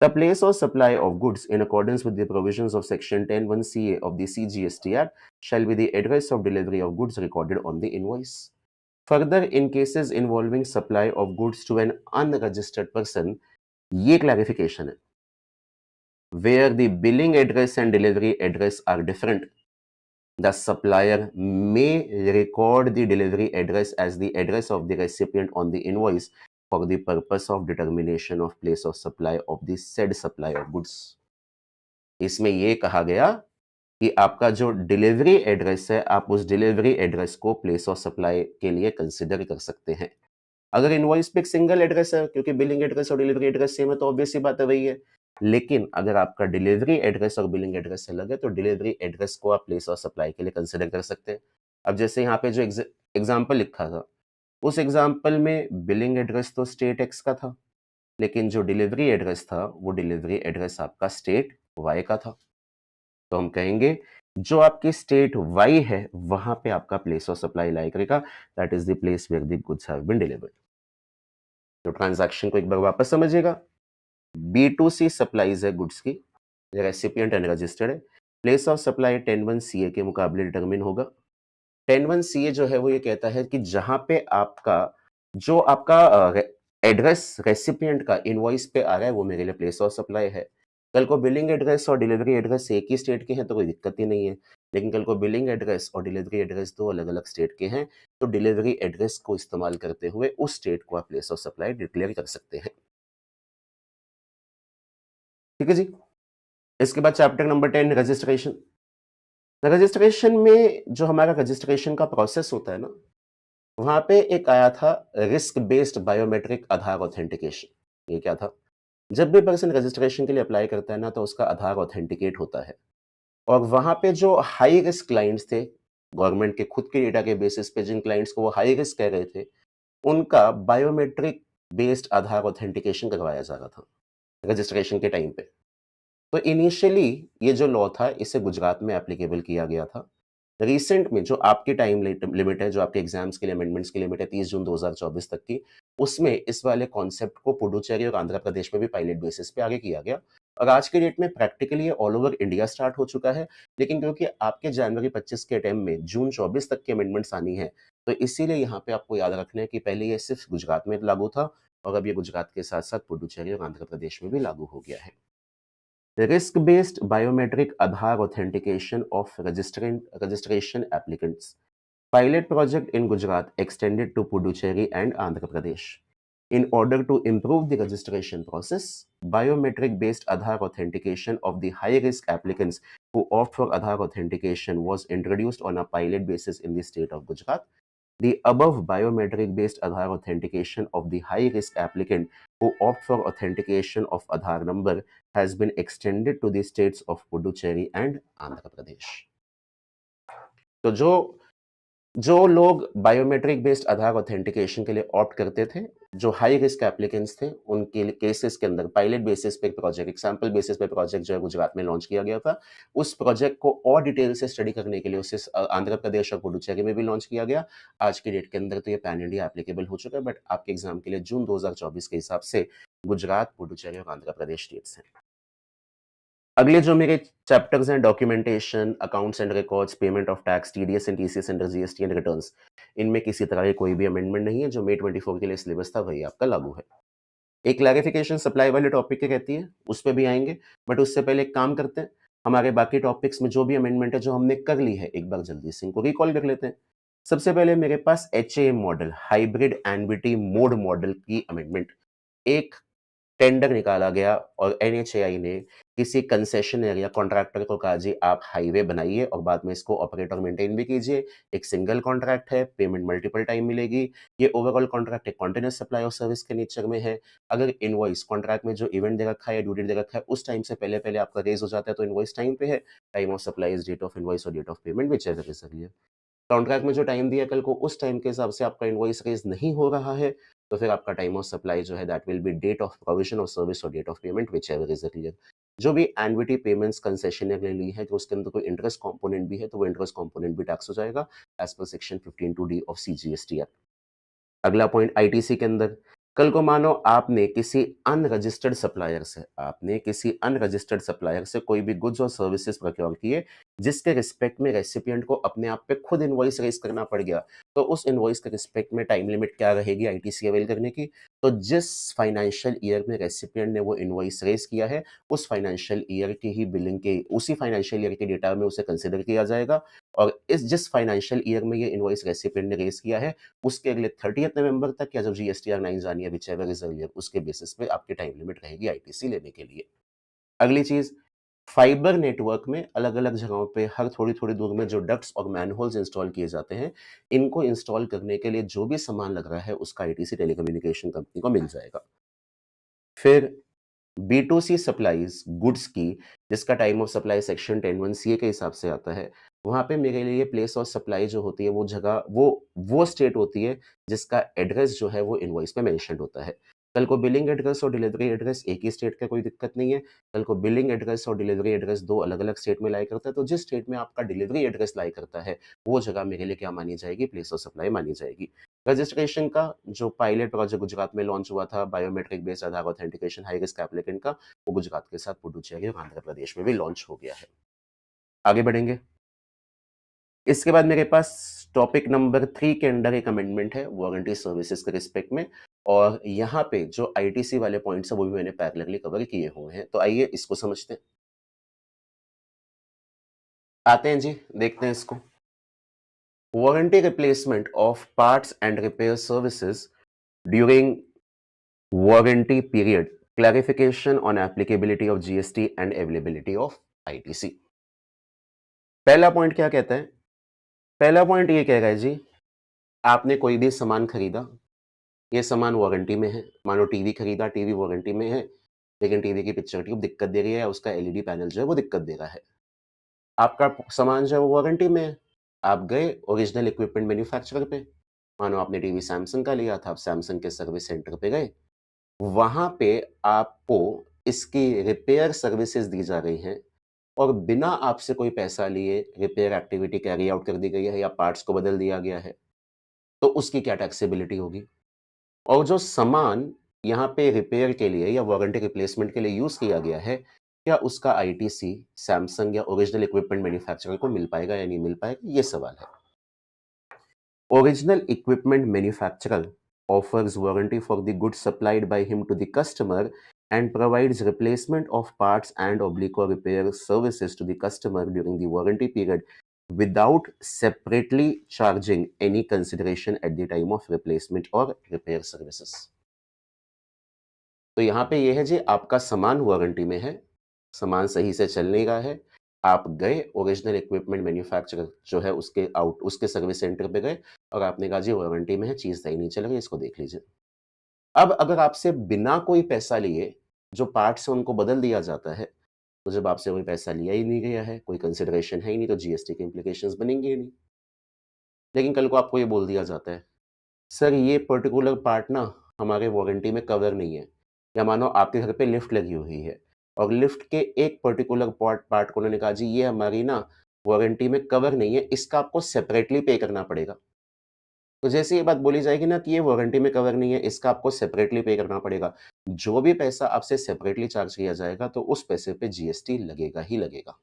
[SPEAKER 1] The place of supply of goods in accordance with the provisions of section 10(1) CA of the CGST Act shall be the address of delivery of goods recorded on the invoice. Further, in cases involving supply of goods to an unregistered person, ये clarification है, where the billing address and delivery address are different, the supplier may record the delivery address as the address of the recipient on the invoice for the purpose of determination of place of supply of the said supply of goods. इसमें यह कहा गया कि आपका जो delivery address है, आप उस डिलीवरी एड्रेस को प्लेस ऑफ सप्लाई के लिए कंसिडर कर सकते हैं। अगर इनवॉइस पे एक सिंगल एड्रेस है, क्योंकि बिलिंग एड्रेस और डिलीवरी एड्रेस सेम है, तो ऑब्वियस सी बात है वही है। लेकिन अगर आपका डिलीवरी एड्रेस और बिलिंग एड्रेस अलग है, तो डिलीवरी एड्रेस को आप प्लेस ऑफ सप्लाई के लिए कंसिडर कर सकते हैं। अब जैसे यहाँ पे जो एग्जाम्पल लिखा था, उस एग्जाम्पल में बिलिंग एड्रेस तो स्टेट एक्स का था, लेकिन जो डिलीवरी एड्रेस था, वो डिलीवरी एड्रेस आपका स्टेट वाई का था। तो हम कहेंगे जो आपकी स्टेट वाई है, वहाँ पे आपका प्लेस ऑफ सप्लाई लाई करेगा, that is the place where the goods have been delivered. तो ट्रांज़ैक्शन को एक बार वापस समझिएगा। B2C सप्लाइज़ है गुड्स की, रेसिपिएंट अनरजिस्टर्ड है। प्लेस ऑफ सप्लाई 10(1) CA के मुकाबले डिटरमिन होगा। 10(1) CA जो है वो ये कहता है कि जहाँ पे आपका जो आपका एड्रेस रेसिपिएंट का इनवॉइस पे आ रहा है वो मेरे लिए प्लेस ऑफ सप्लाई है। कल को बिलिंग एड्रेस और डिलीवरी एड्रेस एक ही स्टेट के हैं तो कोई दिक्कत ही नहीं है। लेकिन कल को बिलिंग एड्रेस और डिलीवरी एड्रेस 2 अलग-अलग स्टेट के हैं, तो डिलीवरी एड्रेस को इस्तेमाल करते हुए उस स्टेट को आप प्लेस ऑफ सप्लाई डिक्लेयर कर सकते हैं। ठीक है जी? इसके बाद चैप्टर नंबर 10 रजिस्ट्रेशन। रजिस्ट्रेशन में जो हमारा रजिस्ट्रेशन का प्रोसेस होता है ना, वहाँ पे एक आया था रिस्क बेस्ड बायोमेट्रिक आधार ऑथेंटिकेशन। ये क्या था? जब भी पर्सन रजिस्ट्रेशन के लिए अप्लाई करता है ना, तो उसका आधार ऑथेंटिकेट होता है और वहाँ पे जो हाई रिस्क क्लाइंट्स थे, गवर्नमेंट के खुद के डेटा के बेसिस पे जिन क्लाइंट्स को वो हाई रिस्क कह रहे थे, उनका बायोमेट्रिक बेस्ड आधार ऑथेंटिकेशन करवाया जा रहा था, रजिस्ट्रेशन के टाइम पे। तो इनिशियली ये जो लॉ था इसे गुजरात में एप्लीकेबल किया गया था। रिसेंट में जो आपकी टाइम लिमिट है, जो आपके एग्जाम्स के लिए अमेंडमेंट्स की लिमिट है 30 जून 2024 तक की, उसमें इस वाले कॉन्सेप्ट को पुडुचेरी और आंध्र प्रदेश में भी पायलट बेसिस पे आगे किया गया और आज के डेट में प्रैक्टिकली ये ऑल ओवर इंडिया स्टार्ट हो चुका है। लेकिन क्योंकि आपके जनवरी 25 के टाइम में जून 24 तक की अमेंडमेंट्स आनी है, तो इसीलिए यहाँ पे आपको याद रखना है कि पहले ये सिर्फ गुजरात में लागू था और अब ये गुजरात के साथ-साथ पुडुचेरी और आंध्र प्रदेश में भी लागू हो गया है। Risk-based biometric Aadhaar authentication of registration applicants. Pilot project in Gujarat extended to Puducherry and Andhra Pradesh. In order to improve the registration process, biometric-based Aadhaar authentication of the high-risk applicants who opt for Aadhaar authentication was introduced on a pilot basis in the state of Gujarat. The above biometric-based Aadhaar authentication of the high-risk applicant who opt for authentication of Aadhaar number has been extended to the states of Puducherry and Andhra Pradesh. तो जो लोग biometric based आधार authentication के लिए opt करते थे, जो high risk applicants थे, उनके केसेस के अंदर पायलट बेसिस पे एक प्रोजेक्ट, एक सैंपल बेसिस पे प्रोजेक्ट जो है गुजरात में लॉन्च किया गया था। उस प्रोजेक्ट को और डिटेल से स्टडी करने के लिए उसे आंध्र प्रदेश और पुडुचेरी में भी लॉन्च किया गया। आज की डेट के अंदर तो ये पैन इंडिया एप्लीकेबल हो चुका है, बट आपके एग्जाम के लिए जून 2024 के हिसाब से गुजरात, पुडुचेरी और आंध्र प्रदेश स्टेट्स हैं। अगले जो मेरे चैप्टर्स हैं documentation, accounts and records, payment of tax, TDS and TCS under GST and returns, इनमें किसी तरह की कोई भी अमेंडमेंट नहीं है। जो मई 24 के लिए सिलेबस था वही आपका लागू है। एक क्लैरिफिकेशन सप्लाई वाले टॉपिक की कहती है, उस पे भी आएंगे, बट उससे पहले एक काम करते हैं, हमारे बाकी टॉपिक्स में जो भी अमेंडमेंट है जो हमने कर ली है, एक बार जल्दी से इनको रिकॉल कर लेते हैं। सबसे पहले मेरे पास HAM model, hybrid NVT mode model की अमेंडमेंट, एक टेंडर निकाला गया और एनएचएआई ने किसी कंसेशनर या कॉन्ट्रैक्टर को कहा जी आप हाईवे बनाइए और बाद में इसको ऑपरेट और मेंटेन भी कीजिए। एक सिंगल कॉन्ट्रैक्ट है, पेमेंट मल्टीपल टाइम मिलेगी। ये ओवरऑल कॉन्ट्रैक्ट एक कंटीन्यूअस सप्लाई और सर्विस के नेचर में है। अगर इनवॉइस कॉन्ट्रैक्ट में जो इवेंट दे रखा है या ड्यू डेट दे रखा है उस टाइम से पहले आपका रेज हो जाता है तो इनवॉइस टाइम पे है। Time of supply is date of invoice और date of payment whichever is earlier. Contract में जो टाइम दिया कल को उस टाइम के हिसाब से आपका इनवॉइस रेज नहीं हो रहा है तो फिर आपका टाइम ऑफ सप्लाई जो है that will be date of provision of service और date of payment whichever is earlier. जो भी एन्युटी पेमेंट्स कंसेशनर ने ली है कि उसके अंदर कोई इंटरेस्ट कंपोनेंट भी है तो वो इंटरेस्ट कंपोनेंट भी टैक्स हो जाएगा as per section 15(2)(d) of CGST act. अगला पॉइंट आईटीसी के अंदर, कल को मानो आपने किसी अनरजिस्टर्ड सप्लायर से कोई भी गुड्स और सर्विसेज प्रोक्योर किए जिसके रिस्पेक्ट में रेसिपिएंट को अपने आप पे खुद इनवॉइस रेज करना पड़ गया, तो उस इनवॉइस के रिस्पेक्ट में टाइम लिमिट क्या रहेगी आईटीसी अवेल करने की? तो जिस फाइनेंशियल ईयर में रेसिपिएंट ने वो इनवॉइस रेज किया है उस फाइनेंशियल ईयर की ही बिलिंग के उसी फाइनेंशियल ईयर के डेटा में उसे कंसिडर किया जाएगा और इस जिस फाइनेंशियल ईयर में ये इनवॉइस रेसिपिएंट ने रेज किया है उसके अगले 30 नवंबर तक या जब जीएसटीआर 9 जानी है व्हिचएवर इज अर्लियर उसके बेसिस पे आपकी टाइम लिमिट रहेगी आईटीसी लेने के लिए। अगली चीज, फाइबर नेटवर्क में अलग-अलग जगहों पे हर थोड़ी-थोड़ी दूर में जो डक्ट्स और मैनहोल्स इंस्टॉल किए जाते हैं, इनको इंस्टॉल करने के लिए जो भी सामान लग रहा है उसका आईटीसी टेलीकम्युनिकेशन कंपनी को मिल जाएगा। फिर B2C सप्लाईज गुड्स की जिसका time of supply section 10(1) CA के हिसाब से आता है, वहाँ पे मेरे लिए प्लेस ऑफ सप्लाई जो होती है वो जगह वो स्टेट होती है जिसका एड्रेस जो है वो इनवॉइस में मेंशन्ड होता है। कल को बिलिंग एड्रेस और डिलीवरी एड्रेस एक ही स्टेट का कोई दिक्कत नहीं है। कल को बिलिंग एड्रेस और डिलीवरी एड्रेस 2 अलग-अलग स्टेट में लाई करता है, तो जिस स्टेट में आपका डिलीवरी एड्रेस लाई करता है, वो जगह मेरे लिए क्या मानी जाएगी? प्लेस ऑफ सप्लाई मानी जाएगी। रजिस्ट्रेशन का जो पायलट प्रोजेक्ट गुजरात में लॉन्च हुआ था, बायोमेट्रिक बेस्ड आधार ऑथेंटिकेशन हाई रिस्क एप्लीकेंट का, वो गुजरात के साथ पुडुचेरी और आंध्र प्रदेश में भी लॉन्च हो गया है। आगे बढ़ेंगे। इसके बाद मेरे पास टॉपिक नंबर 3 के अंडर एक अमेंडमेंट है वारंटी सर्विसेज के रिस्पेक्ट में, और यहाँ पे जो आईटीसी वाले पॉइंट्स हैं वो भी मैंने पैरेलली कवर किए हुए हैं। तो आइए इसको समझते हैं। आते हैं जी, देखते हैं इसको। Warranty replacement of parts and repair services during warranty period, clarification on applicability of GST and availability of ITC. पहला पॉइंट क्या कहता है? पहला पॉइंट ये कह रहा है जी, आपने कोई भी सामान खरीदा, ये सामान वारंटी में है। मानो टीवी खरीदा, टीवी वारंटी में है, लेकिन टीवी की पिक्चर ट्यूब दिक्कत दे रही है या उसका एलईडी पैनल जो है वो दिक्कत दे रहा है। आपका सामान जो है वो वारंटी में है। आप गए ओरिजिनल इक्विपमेंट मैन्युफैक्चरर पे, मानो आपने टीवी सैमसंग का लिया था, आप सैमसंग के सर्विस सेंटर पे गए। वहाँ पे आपको इसकी रिपेयर सर्विसेज दी जा रही हैं और बिना आपसे कोई पैसा लिए रिपेयर एक्टिविटी कैरी आउट कर दी गई है या पार्ट्स को बदल दिया गया है, तो उसकी क्या टैक्सेबिलिटी होगी? और जो सामान यहाँ पे रिपेयर के लिए या वारंटी रिप्लेसमेंट के लिए यूज़ किया गया है, क्या उसका आईटीसी सैमसंग या ओरिजिनल इक्विपमेंट मैन्युफैक्चरर को मिल पाएगा या नहीं मिल पाएगा? ये सवाल है। Original equipment manufacturer offers warranty for the goods supplied by him to the customer and provides replacement of parts and oblique repair services to the customer during the warranty period without separately charging any consideration at the time of replacement or repair services. तो यहाँ पे ये है जी, आपका सामान warranty में है, सामान सही से चल नहीं रहा है, आप गए ओरिजिनल इक्विपमेंट मैन्युफैक्चरर जो है उसके सर्विस सेंटर पे गए और आपने कहा जी वारंटी में है, चीज़ सही नहीं चल रही, इसको देख लीजिए। अब अगर आपसे बिना कोई पैसा लिए जो पार्ट्स हैं उनको बदल दिया जाता है, तो जब आपसे कोई पैसा लिया ही नहीं गया है, कोई कंसिडरेशन है ही नहीं, तो जीएसटी के इम्प्लीकेशंस बनेंगे ही नहीं। लेकिन कल को आपको ये बोल दिया जाता है, सर ये पर्टिकुलर पार्ट ना हमारे वारंटी में कवर नहीं है, या मानो आपके घर पे लिफ्ट लगी हुई है और लिफ्ट के एक पर्टिकुलर पार्ट पार्ट को उन्होंने कहा जी ये हमारी ना वारंटी में कवर नहीं है, इसका आपको सेपरेटली पे करना पड़ेगा। तो जैसे ये बात बोली जाएगी ना कि ये वारंटी में कवर नहीं है, इसका आपको सेपरेटली पे करना पड़ेगा, जो भी पैसा आपसे सेपरेटली चार्ज किया जाएगा तो उस पैसे पे जीएसटी लगेगा ही लगेगा।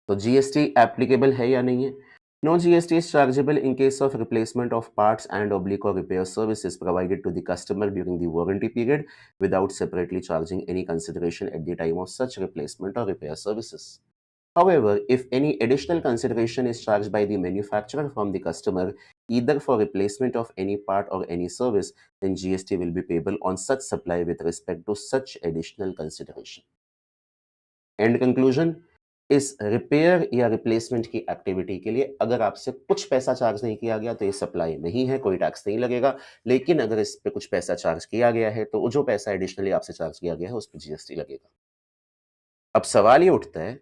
[SPEAKER 1] तो जीएसटी एप्लीकेबल है या नहीं है? No GST is chargeable in case of replacement of parts and oblique or repair services provided to the customer during the warranty period without separately charging any consideration at the time of such replacement or repair services. However, if any additional consideration is charged by the manufacturer from the customer, either for replacement of any part or any service, then GST will be payable on such supply with respect to such additional consideration. And conclusion, इस repair या replacement की activity के लिए अगर आपसे कुछ पैसा charge नहीं किया गया तो ये सप्लाई नहीं है, कोई टैक्स नहीं लगेगा। लेकिन अगर इस पे कुछ पैसा चार्ज किया गया है तो जो पैसा एडिशनली आपसे चार्ज किया गया है उस पे जीएसटी लगेगा। अब सवाल ये उठता है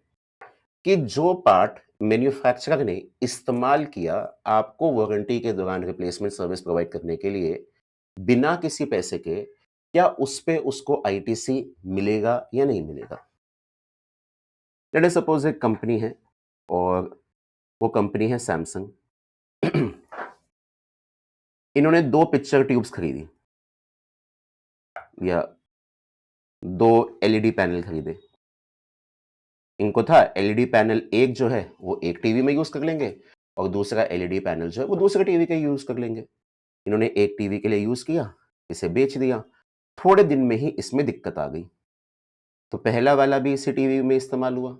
[SPEAKER 1] कि जो पार्ट मैन्युफैक्चरर ने इस्तेमाल किया आपको वारंटी के दौरान रिप्लेसमेंट सर्विस प्रोवाइड करने के लिए बिना किसी पैसे के, क्या उस पे उसको आईटीसी मिलेगा या नहीं मिलेगा? लेट अस सपोज एक कंपनी है और वो कंपनी है सैमसंग। इन्होंने 2 पिक्चर ट्यूब्स खरीदी या 2 एलईडी पैनल खरीदे। इनको था एलईडी पैनल एक जो है वो एक टीवी में यूज़ कर लेंगे और दूसरा एलईडी पैनल जो है वो दूसरे टीवी का यूज़ कर लेंगे। इन्होंने एक टीवी के लिए यूज़ किया, इसे बेच दिया। थोड़े दिन में ही इसमें दिक्कत आ गई। तो पहला वाला भी इसी टीवी में इस्तेमाल हुआ।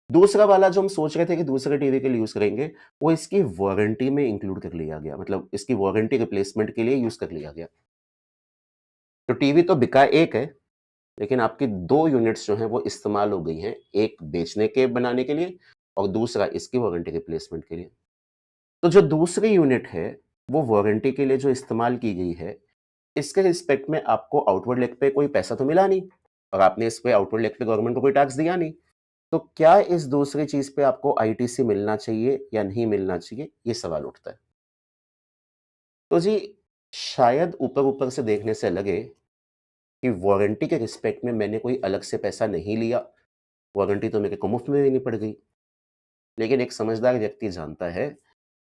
[SPEAKER 1] दूसरा वाला जो हम सोच रहे थे कि दूसरे टीवी के लिए यूज़ करेंगे, वो इसकी वारंटी में इंक्लूड कर लिया गया। मतलब इसकी वारंटी रिप्लेसमेंट के लिए यूज़ कर लिया गया। तो टीवी तो बिका एक है, लेकिन आपकी 2 यूनिट्स जो हैं वो इस्तेमाल हो गई हैं, एक बेचने के बनाने के लिए और दूसरा इसकी वारंटी रिप्लेसमेंट के लिए। तो जो दूसरी यूनिट है, वो वारंटी के लिए जो इस्तेमाल की गई है, इसके रिस्पेक्ट में आपको आउटवर्ड लेग पे कोई पैसा तो मिला नहीं और आपने इस पे आउटवर्ड लेग पे गवर्नमेंट को कोई टैक्स दिया नहीं। तो क्या इस दूसरी चीज़ पे आपको आईटीसी मिलना चाहिए या नहीं मिलना चाहिए? ये सवाल उठता है। तो जी, शायद ऊपर-ऊपर से देखने से लगे कि वारंटी के रिस्पेक्ट में मैंने कोई अलग से पैसा नहीं लिया, वारंटी तो मेरे को मुफ्त में देनी पड़ गई। लेकिन एक समझदार व्यक्ति जानता है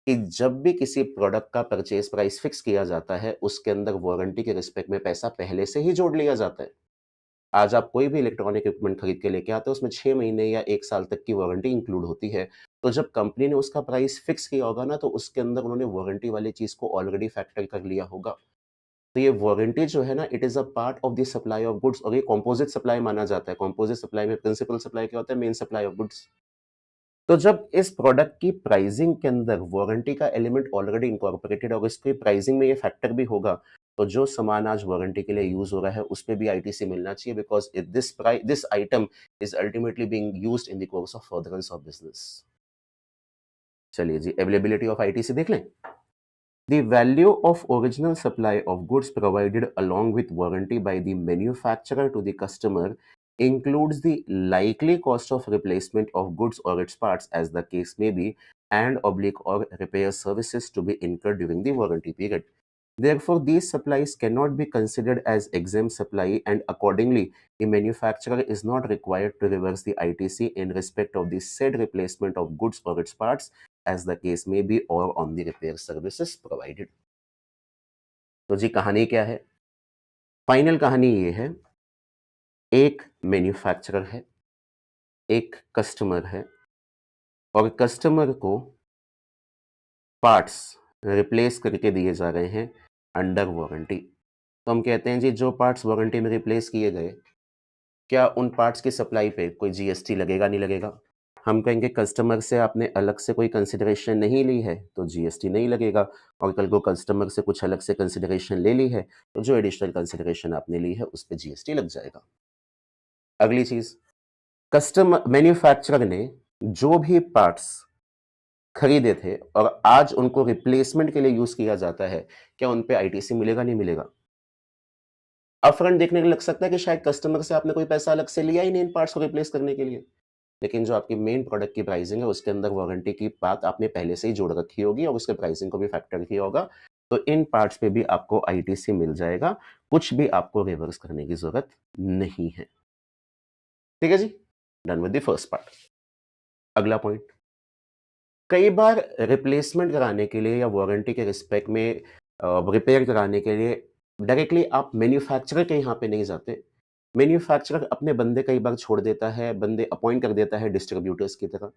[SPEAKER 1] कि जब भी किसी प्रोडक्ट का परचेज़ प्राइस फिक्स किया जाता है, उसके अंदर वारंटी के रिस्पेक्ट में पैसा पहले से ही जोड़ लिया जाता है। आज आप कोई भी इलेक्ट्रॉनिक इक्विपमेंट खरीद के लेके आते हो, उसमें 6 महीने या 1 साल तक की वारंटी इंक्लूड होती है। तो जब कंपनी ने उसका प्राइस फिक्स किया होगा ना, तो उसके अंदर उन्होंने वारंटी वाली चीज़ को ऑलरेडी फैक्टर कर लिया होगा। तो ये वारंटी जो है ना, it is a part of the supply of goods और ये कंपोजिट सप्लाई माना जाता है। कंपोजिट सप्लाई में प्रिंसिपल सप्लाई क्या होता है? Main supply of goods. तो जब इस प्रोडक्ट की प्राइसिंग के अंदर वारंटी का एलिमेंट ऑलरेडी इनकॉर्पोरेटेड और इसकी प्राइसिंग में ये फैक्टर भी होगा, तो जो सामान आज वारंटी के लिए यूज़ हो रहा है, उस पे भी आईटीसी मिलना चाहिए because this item is ultimately being used in the course of furtherance of business. चलिए जी, अवेलेबिलिटी ऑफ आईटीसी देख लें। The value of original supply of goods provided along with warranty by the manufacturer to the customer includes the likely cost of replacement of goods or its parts as the case may be and oblique or repair services to be incurred during the warranty period. Therefore, these supplies cannot be considered as exempt supply and accordingly, the manufacturer is not required to reverse the ITC in respect of the said replacement of goods or its parts as the case may be or on the repair services provided. तो जी कहानी क्या है? Final कहानी ये है, एक manufacturer है, एक कस्टमर है और कस्टमर को पार्ट्स रिप्लेस करके दिए जा रहे हैं अंडर वारंटी। तो हम कहते हैं जी जो पार्ट्स वारंटी में रिप्लेस किए गए, क्या उन पार्ट्स की सप्लाई पे कोई जीएसटी लगेगा, नहीं लगेगा? हम कहेंगे कस्टमर से आपने अलग से कोई कंसिडरेशन नहीं ली है, तो जीएसटी नहीं लगेगा और कल को कस्टमर से कुछ अलग से कंसिडरेशन ले ली है, तो जो एडिशनल कंसिडरेशन आपने ली है, उस पे जीएसटी लग जाएगा। अगली चीज़, कस्टमर मैन्युफैक्चरर ने जो भी पार्ट्स खरीदे थे और आज उनको रिप्लेसमेंट के लिए यूज़ किया जाता है, क्या उन पे आईटीसी मिलेगा, नहीं मिलेगा? अपफ्रंट देखने को लग सकता है कि शायद कस्टमर से आपने कोई पैसा अलग से लिया ही नहीं इन पार्ट्स को रिप्लेस करने के लिए। लेकिन जो आपकी मेन प्रोडक्ट की प्राइसिंग है, उसके अंदर वारंटी की बात आपने पहले से ही जोड़ रखी होगी और उसके प्राइसिंग को भी फैक्टर किया होगा। तो इन पार्ट्स पे भी आपको आईटीसी मिल जाएगा, कुछ भी आपको रिवर्स करने की ज़रूरत नहीं है। ठीक है जी? Done with the first part. अगला पॉइंट, कई बार रिप्लेसमेंट कराने के लिए या वारंटी के रिस्पेक्ट में रिपेयर कराने के लिए डायरेक्टली आप मैन्युफैक्चरर के यहाँ पे नहीं जाते। मैन्युफैक्चरर अपने बंदे कई बार छोड़ देता है, बंदे अपॉइंट कर देता है डिस्ट्रीब्यूटर्स की तरह।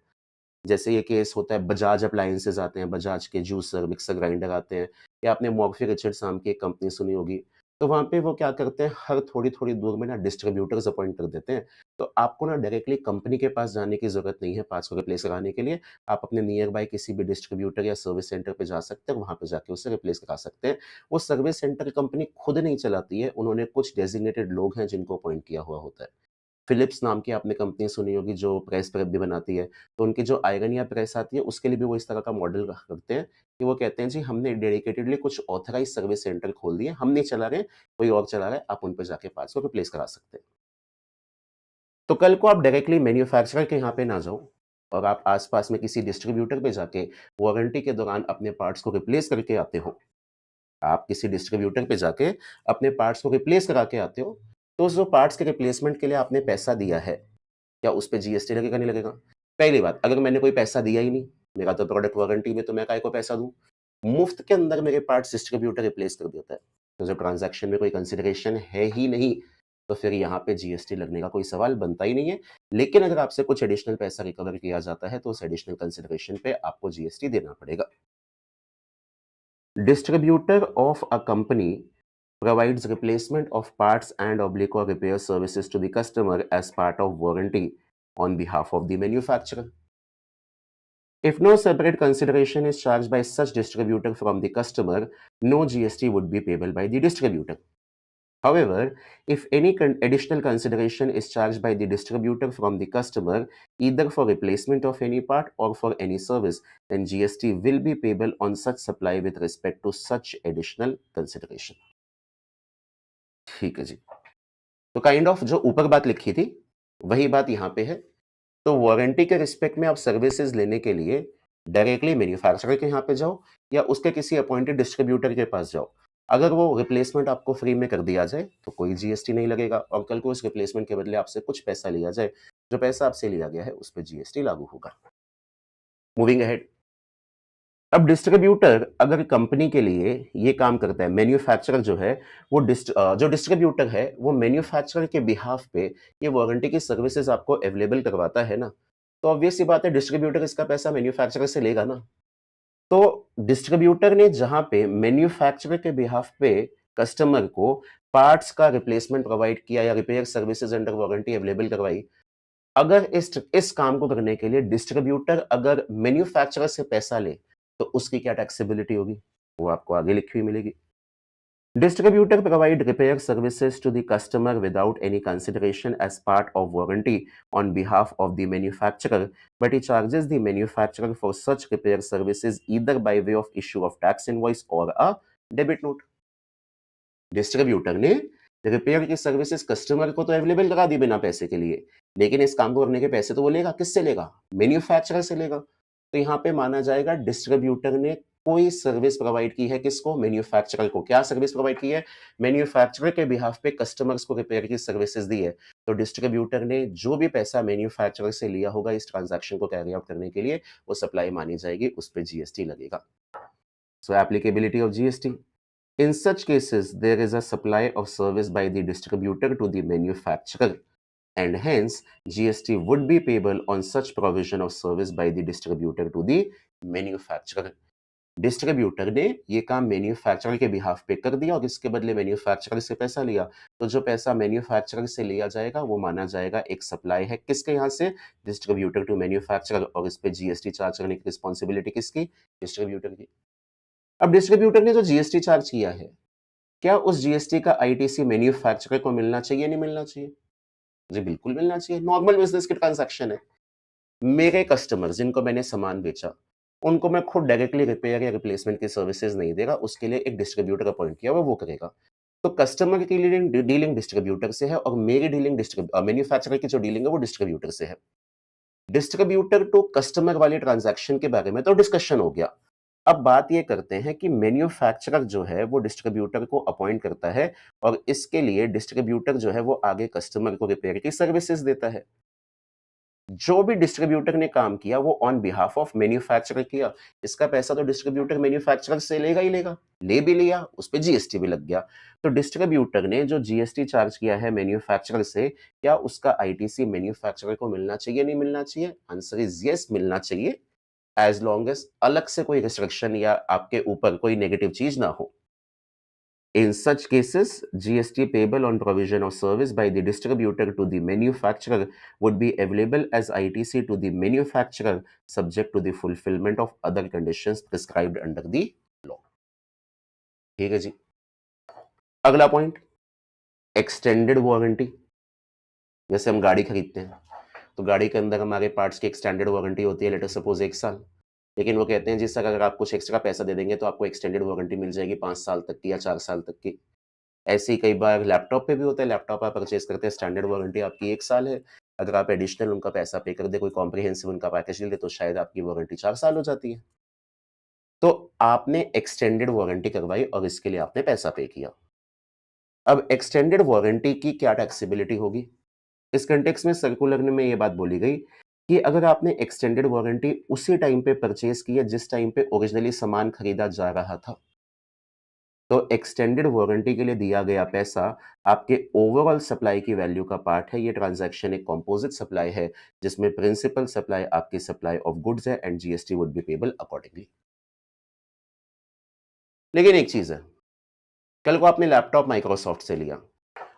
[SPEAKER 1] जैसे ये केस होता है, बजाज अप्लायंसेज़ आते हैं, बजाज के जूसर, मिक्सर ग्राइंडर आते हैं या आपने मॉर्फी रिचर्ड्स नाम की एक कंपनी सुनी होगी। तो वहाँ पे वो क्या करते हैं, हर थोड़ी-थोड़ी दूर में ना डिस्ट्रीब्यूटर्स अपॉइंट कर देते हैं। तो आपको ना डायरेक्टली कंपनी के पास जाने की ज़रूरत नहीं है पार्ट्स को रिप्लेस कराने के लिए। आप अपने नियर बाय किसी भी डिस्ट्रीब्यूटर या सर्विस सेंटर पे जा सकते हैं, वहाँ पे जाके उसे रिप्लेस करा सकते हैं। वो सर्विस सेंटर कंपनी खुद नहीं चलाती है, उन्होंने कुछ डेज़िग्नेटेड लोग हैं जिनको अपॉइंट किया हुआ होता है। फिलिप्स नाम की आपने कंपनी सुनी होगी जो प्रेस भी बनाती है। तो उनकी जो आयरन या प्रेस आती है उसके लिए भी वो इस तरह का मॉडल रखते हैं कि वो कहते हैं जी हमने डेडिकेटेडली कुछ ऑथराइज़्ड सर्विस सेंटर खोल दिए, हम नहीं चला रहे, कोई और चला रहा है, आप उन पे जाके पार्ट्स को रिप्लेस करा सकते हैं। तो कल को आप डायरेक्टली मैन्युफैक्चरर के यहाँ पे ना जाओ और आप आस-पास में किसी डिस्ट्रीब्यूटर पे जाके वारंटी के दौरान अपने पार्ट्स को रिप्लेस करके आते हो। आप किसी डिस्ट्रीब्यूटर पे जाके अपने पार्ट्स को रिप्लेस करा के आते हो, तो उस जो पार्ट्स के रिप्लेसमेंट के लिए आपने पैसा दिया है, क्या उस पे जीएसटी लगेगा, नहीं लगेगा? पहली बात, अगर मैंने कोई पैसा दिया ही नहीं, मेरा तो प्रोडक्ट वारंटी में, तो मैं काहे को पैसा दूँ? मुफ्त के अंदर मेरे पार्ट्स डिस्ट्रीब्यूटर रिप्लेस कर देता है। तो जब ट्रांज़ैक्शन में कोई कंसिडरेशन है ही नहीं, तो फिर यहाँ पे जीएसटी लगने का कोई सवाल बनता ही नहीं है। लेकिन अगर आपसे कुछ एडिशनल पैसा रिकवर किया जाता है, तो उस एडिशनल कंसिडरेशन पे आपको जीएसटी देना पड़ेगा। Distributor of a company provides replacement of parts and oblique or repair services to the customer as part of warranty on behalf of the manufacturer. If no separate consideration is charged by such distributor from the customer, no GST would be payable by the distributor. However, if any additional consideration is charged by the distributor from the customer, either for replacement of any part or for any service, then GST will be payable on such supply with respect to such additional consideration. ठीक है जी। तो kind of जो ऊपर बात लिखी थी, वही बात यहाँ पे है। तो वारंटी के रिस्पेक्ट में आप सर्विसेज लेने के लिए डायरेक्टली मैन्युफैक्चरर के यहाँ पे जाओ या उसके किसी अपॉइंटेड डिस्ट्रीब्यूटर के पास जाओ। अगर वो रिप्लेसमेंट आपको फ्री में कर दिया जाए तो कोई जीएसटी नहीं लगेगा और कल को उस रिप्लेसमेंट के बदले आपसे कुछ पैसा लिया जाए, जो पैसा आपसे लिया गया है उस पे जीएसटी लागू होगा। मूविंग अहेड, अब डिस्ट्रीब्यूटर अगर कंपनी के लिए ये काम करता है, मैन्युफैक्चरर जो है वो जो डिस्ट्रीब्यूटर है वो मैन्युफैक्चरर के बिहाफ पे ये वारंटी की सर्विसेज आपको अवेलेबल करवाता है ना, तो ऑब्वियस सी बात है डिस्ट्रीब्यूटर इसका पैसा मैन्युफैक्चरर से लेगा ना। तो डिस्ट्रीब्यूटर ने जहां पे मैन्युफैक्चरर के बिहाफ पे कस्टमर को पार्ट्स का रिप्लेसमेंट प्रोवाइड किया या repair services under warranty available करवाई, अगर इस काम को करने के लिए डिस्ट्रीब्यूटर अगर मैन्युफैक्चरर से पैसा ले तो उसकी क्या टैक्सेबिलिटी होगी, वो आपको आगे लिखी हुई मिलेगी। Distributor provide repair services to the customer without any consideration as part of warranty on behalf of the manufacturer, but he charges the manufacturer for such repair services either by way of issue of tax invoice or a debit note. Distributor ने repair की services customer को तो available करा दी बिना पैसे के लिए, लेकिन इस काम को करने के पैसे तो वो लेगा, किससे लेगा? मैन्युफैक्चरर से लेगा। तो यहाँ पे माना जाएगा डिस्ट्रीब्यूटर ने कोई सर्विस प्रोवाइड की है, किसको? मैन्युफैक्चरर को। क्या सर्विस प्रोवाइड की है? मैन्युफैक्चरर के बिहाफ पे कस्टमर्स को रिपेयर की सर्विसेज दी है। तो डिस्ट्रीब्यूटर ने जो भी पैसा मैन्युफैक्चरर से लिया होगा इस ट्रांजैक्शन को कैरी आउट करने के लिए, वो सप्लाई मानी जाएगी, उस पे जीएसटी लगेगा। So applicability of GST, in such cases, there is a supply of service by the distributor to the manufacturer, and hence GST would be payable on such provision of service by the distributor to the manufacturer. Distributor ने ये काम manufacturer के behalf पे कर दिया और इसके बदले मैन्युफैक्चरर से पैसा लिया, तो जो पैसा मैन्युफैक्चरर से लिया जाएगा वो माना जाएगा एक सप्लाई है, किसके यहाँ से? डिस्ट्रीब्यूटर टू मैन्युफैक्चरर, और इस पे जीएसटी चार्ज करने की रिस्पॉन्सिबिलिटी किसकी? डिस्ट्रीब्यूटर की। अब डिस्ट्रीब्यूटर ने जो जीएसटी चार्ज किया है, क्या उस जीएसटी का आईटीसी मैन्युफैक्चरर को मिलना चाहिए, नहीं मिलना चाहिए? जी, बिल्कुल मिलना चाहिए। नॉर्मल बिज़नेस की ट्रांज़ैक्शन है। मेरे कस्टमर्स जिनको मैंने सामान बेचा, उनको मैं खुद डायरेक्टली रिपेयर या रिप्लेसमेंट की सर्विसेज़ नहीं दे रहा, उसके लिए एक डिस्ट्रीब्यूटर अपॉइंट किया हुआ है, वो करेगा। तो कस्टमर की डीलिंग डिस्ट्रीब्यूटर से है और मेरी डीलिंग मैन्युफैक्चरर की जो डीलिंग है वो डिस्ट्रीब्यूटर से है। डिस्ट्रीब्यूटर टू कस्टमर वाली ट्रांज़ैक्शन के बारे में तो डिस्कशन हो गया। अब बात ये करते हैं कि मैन्युफैक्चरर जो है वो डिस्ट्रीब्यूटर को अपॉइंट करता है और इसके लिए डिस्ट्रीब्यूटर जो है वो आगे कस्टमर को रिपेयर की सर्विसेज देता है। जो भी डिस्ट्रीब्यूटर ने काम किया वो ऑन बिहाफ ऑफ मैन्युफैक्चरर किया, इसका पैसा तो डिस्ट्रीब्यूटर मैन्युफैक्चरर से लेगा ही लेगा, ले भी लिया, उस पे जीएसटी भी लग गया। तो डिस्ट्रीब्यूटर ने जो जीएसटी चार्ज किया है मैन्युफैक्चरर से, क्या उसका आईटीसी मैन्युफैक्चरर को मिलना चाहिए, नहीं मिलना चाहिए? आंसर इज यस, मिलना चाहिए, एज लॉन्ग एज अलग से कोई रिस्ट्रिक्शन या आपके ऊपर कोई नेगेटिव चीज ना हो। In such cases, GST payable on provision of service by the distributor to the manufacturer would be available as ITC to the manufacturer subject to the fulfillment of other conditions prescribed under the law. ठीक है जी। अगला point, extended warranty. जैसे हम गाड़ी खरीदते हैं तो गाड़ी के अंदर हमारे पार्ट्स की एक्सटेंडेड वारंटी होती है, लेट अस सपोज 1 साल। लेकिन वो कहते हैं जी सर अगर आप कुछ एक्स्ट्रा पैसा दे देंगे तो आपको एक्सटेंडेड वारंटी मिल जाएगी 5 साल तक की या 4 साल तक की। ऐसे ही कई बार लैपटॉप पे भी होता है, लैपटॉप आप परचेज करते हैं, स्टैंडर्ड वारंटी आपकी 1 साल है। अगर आप एडिशनल उनका पैसा पे कर दें, कोई कॉम्प्रिहेंसिव उनका पैकेज ले लें, तो शायद आपकी वारंटी 4 साल हो जाती है। तो आपने एक्सटेंडेड वारंटी करवाई और इसके लिए आपने पैसा पे किया। अब एक्सटेंडेड वारंटी की क्या टैक्सेबिलिटी होगी? इस कॉन्टेक्स्ट में सर्कुलर में ये बात बोली गई कि अगर आपने एक्सटेंडेड वारंटी उसी टाइम पे परचेज की है जिस टाइम पे ओरिजिनली सामान खरीदा जा रहा था, तो एक्सटेंडेड वारंटी के लिए दिया गया पैसा आपके ओवरऑल सप्लाई की वैल्यू का पार्ट है। ये ट्रांजैक्शन एक कंपोजिट सप्लाई है जिसमें प्रिंसिपल सप्लाई आपकी सप्लाई ऑफ गुड्स है and GST would be payable accordingly. लेकिन एक चीज है, कल को आपने लैपटॉप माइक्रोसॉफ्ट से लिया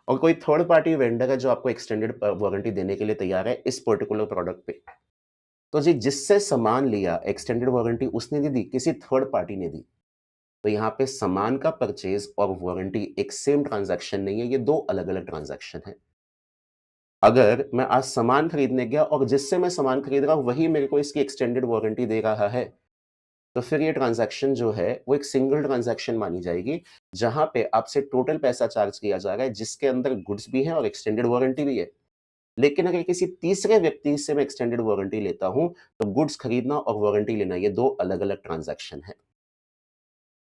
[SPEAKER 1] और कोई थर्ड पार्टी वेंडर है जो आपको एक्सटेंडेड वारंटी देने के लिए तैयार है इस पर्टिकुलर प्रोडक्ट पे, तो जी जिससे सामान लिया एक्सटेंडेड वारंटी उसने नहीं दी, किसी थर्ड पार्टी ने दी। तो यहाँ पे सामान का परचेज और वारंटी एक सेम ट्रांजैक्शन नहीं है, ये दो अलग-अलग ट्रांजैक्शन है। अगर मैं आज सामान खरीदने गया और जिससे मैं सामान खरीद रहा हूँ वही मेरे को इसकी एक्सटेंडेड वारंटी दे रहा है, तो फिर ये ट्रांजैक्शन जो है वो एक सिंगल ट्रांजैक्शन मानी जाएगी, जहाँ पे आपसे टोटल पैसा चार्ज किया जा रहा है जिसके अंदर गुड्स भी हैं और एक्सटेंडेड वारंटी भी है। लेकिन अगर किसी तीसरे व्यक्ति से मैं एक्सटेंडेड वारंटी लेता हूँ, तो गुड्स खरीदना और वारंटी लेना ये दो अलग-अलग ट्रांजैक्शन है।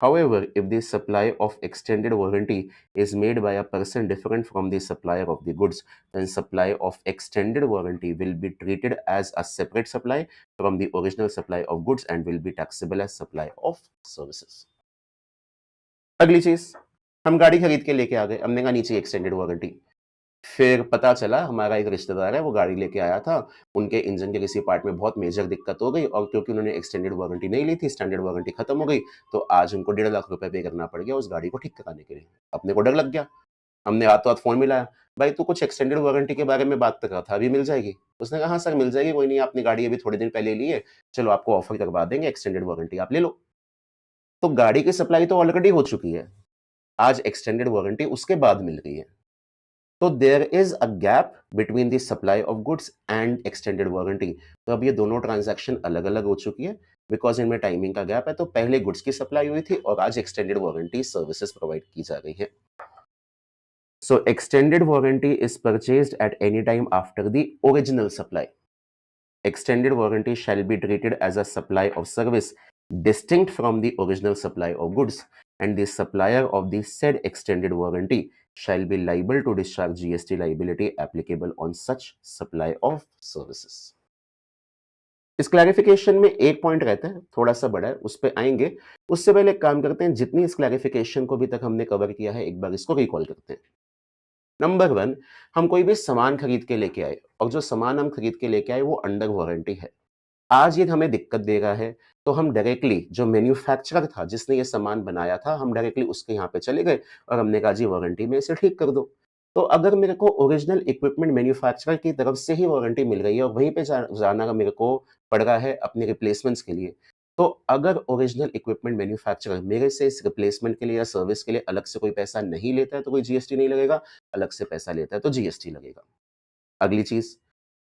[SPEAKER 1] However, if the supply of extended warranty is made by a person different from the supplier of the goods, then supply of extended warranty will be treated as a separate supply from the original supply of goods and will be taxable as supply of services. अगली चीज, हम गाड़ी खरीद के लेके आ गए, हमने कहा नीचे एक्सटेंडेड वारंटी। फिर पता चला हमारा एक रिश्तेदार है, वो गाड़ी लेके आया था, उनके इंजन के किसी पार्ट में बहुत मेजर दिक्कत हो गई और क्योंकि उन्होंने एक्सटेंडेड वारंटी नहीं ली थी, स्टैंडर्ड वारंटी खत्म हो गई, तो आज उनको 1.5 लाख रुपए पे करना पड़ गया उस गाड़ी को ठीक कराने के लिए। अपने को डर लग गया, हमने रातों-रात फ़ोन मिलाया, "भाई तू कुछ एक्सटेंडेड वारंटी के बारे में बात कर रहा था, अभी मिल जाएगी?" उसने कहा, "हाँ सर, मिल जाएगी, कोई नहीं, आपने गाड़ी अभी थोड़े दिन पहले ली है, चलो आपको ऑफर करवा देंगे, एक्सटेंडेड वारंटी आप ले लो।" तो गाड़ी की सप्लाई तो ऑलरेडी हो चुकी है, आज एक्सटेंडेड वारंटी उसके बाद मिल रही है। तो there is a gap between the supply of goods and extended warranty. तो अब ये दोनों ट्रांजैक्शन अलग अलग हो चुकी है बिकॉज इनमें टाइमिंग का गैप है। तो पहले गुड्स की सप्लाई हुई थी और आज एक्सटेंडेड वारंटी सर्विसेज प्रोवाइड की जा रही है। So extended warranty is purchased at any time after the original supply. Extended warranty shall be treated as a supply of service distinct from the original supply of goods, and the supplier of the said extended warranty shall be liable to discharge GST liability applicable on such supply of services. इस clarification में एक point रहता है, थोड़ा सा बड़ा है, उस पे आएंगे। उससे पहले एक काम करते हैं, जितनी इस क्लैरिफिकेशन को अभी तक हमने कवर किया है एक बार इसको रिकॉल करते हैं। नंबर 1, हम कोई भी सामान खरीद के लेके आए और जो सामान हम खरीद के लेके आए वो अंडर वारंटी है। आज ये हमें दिक्कत दे रहा है, तो हम डायरेक्टली जो मैन्युफैक्चरर था जिसने ये सामान बनाया था, हम डायरेक्टली उसके यहाँ पे चले गए और हमने कहा जी वारंटी में इसे ठीक कर दो। तो अगर मेरे को ओरिजिनल इक्विपमेंट मैन्युफैक्चरर की तरफ से ही वारंटी मिल रही है और वहीं पे जाना मेरे को पड़ रहा है अपने रिप्लेसमेंट्स के लिए, तो अगर ओरिजिनल इक्विपमेंट मैन्युफैक्चरर मेरे से इस रिप्लेसमेंट के लिए या सर्विस के लिए अलग से कोई पैसा नहीं लेता है तो कोई जीएसटी नहीं लगेगा, अलग से पैसा लेता है तो जीएसटी लगेगा। अगली चीज,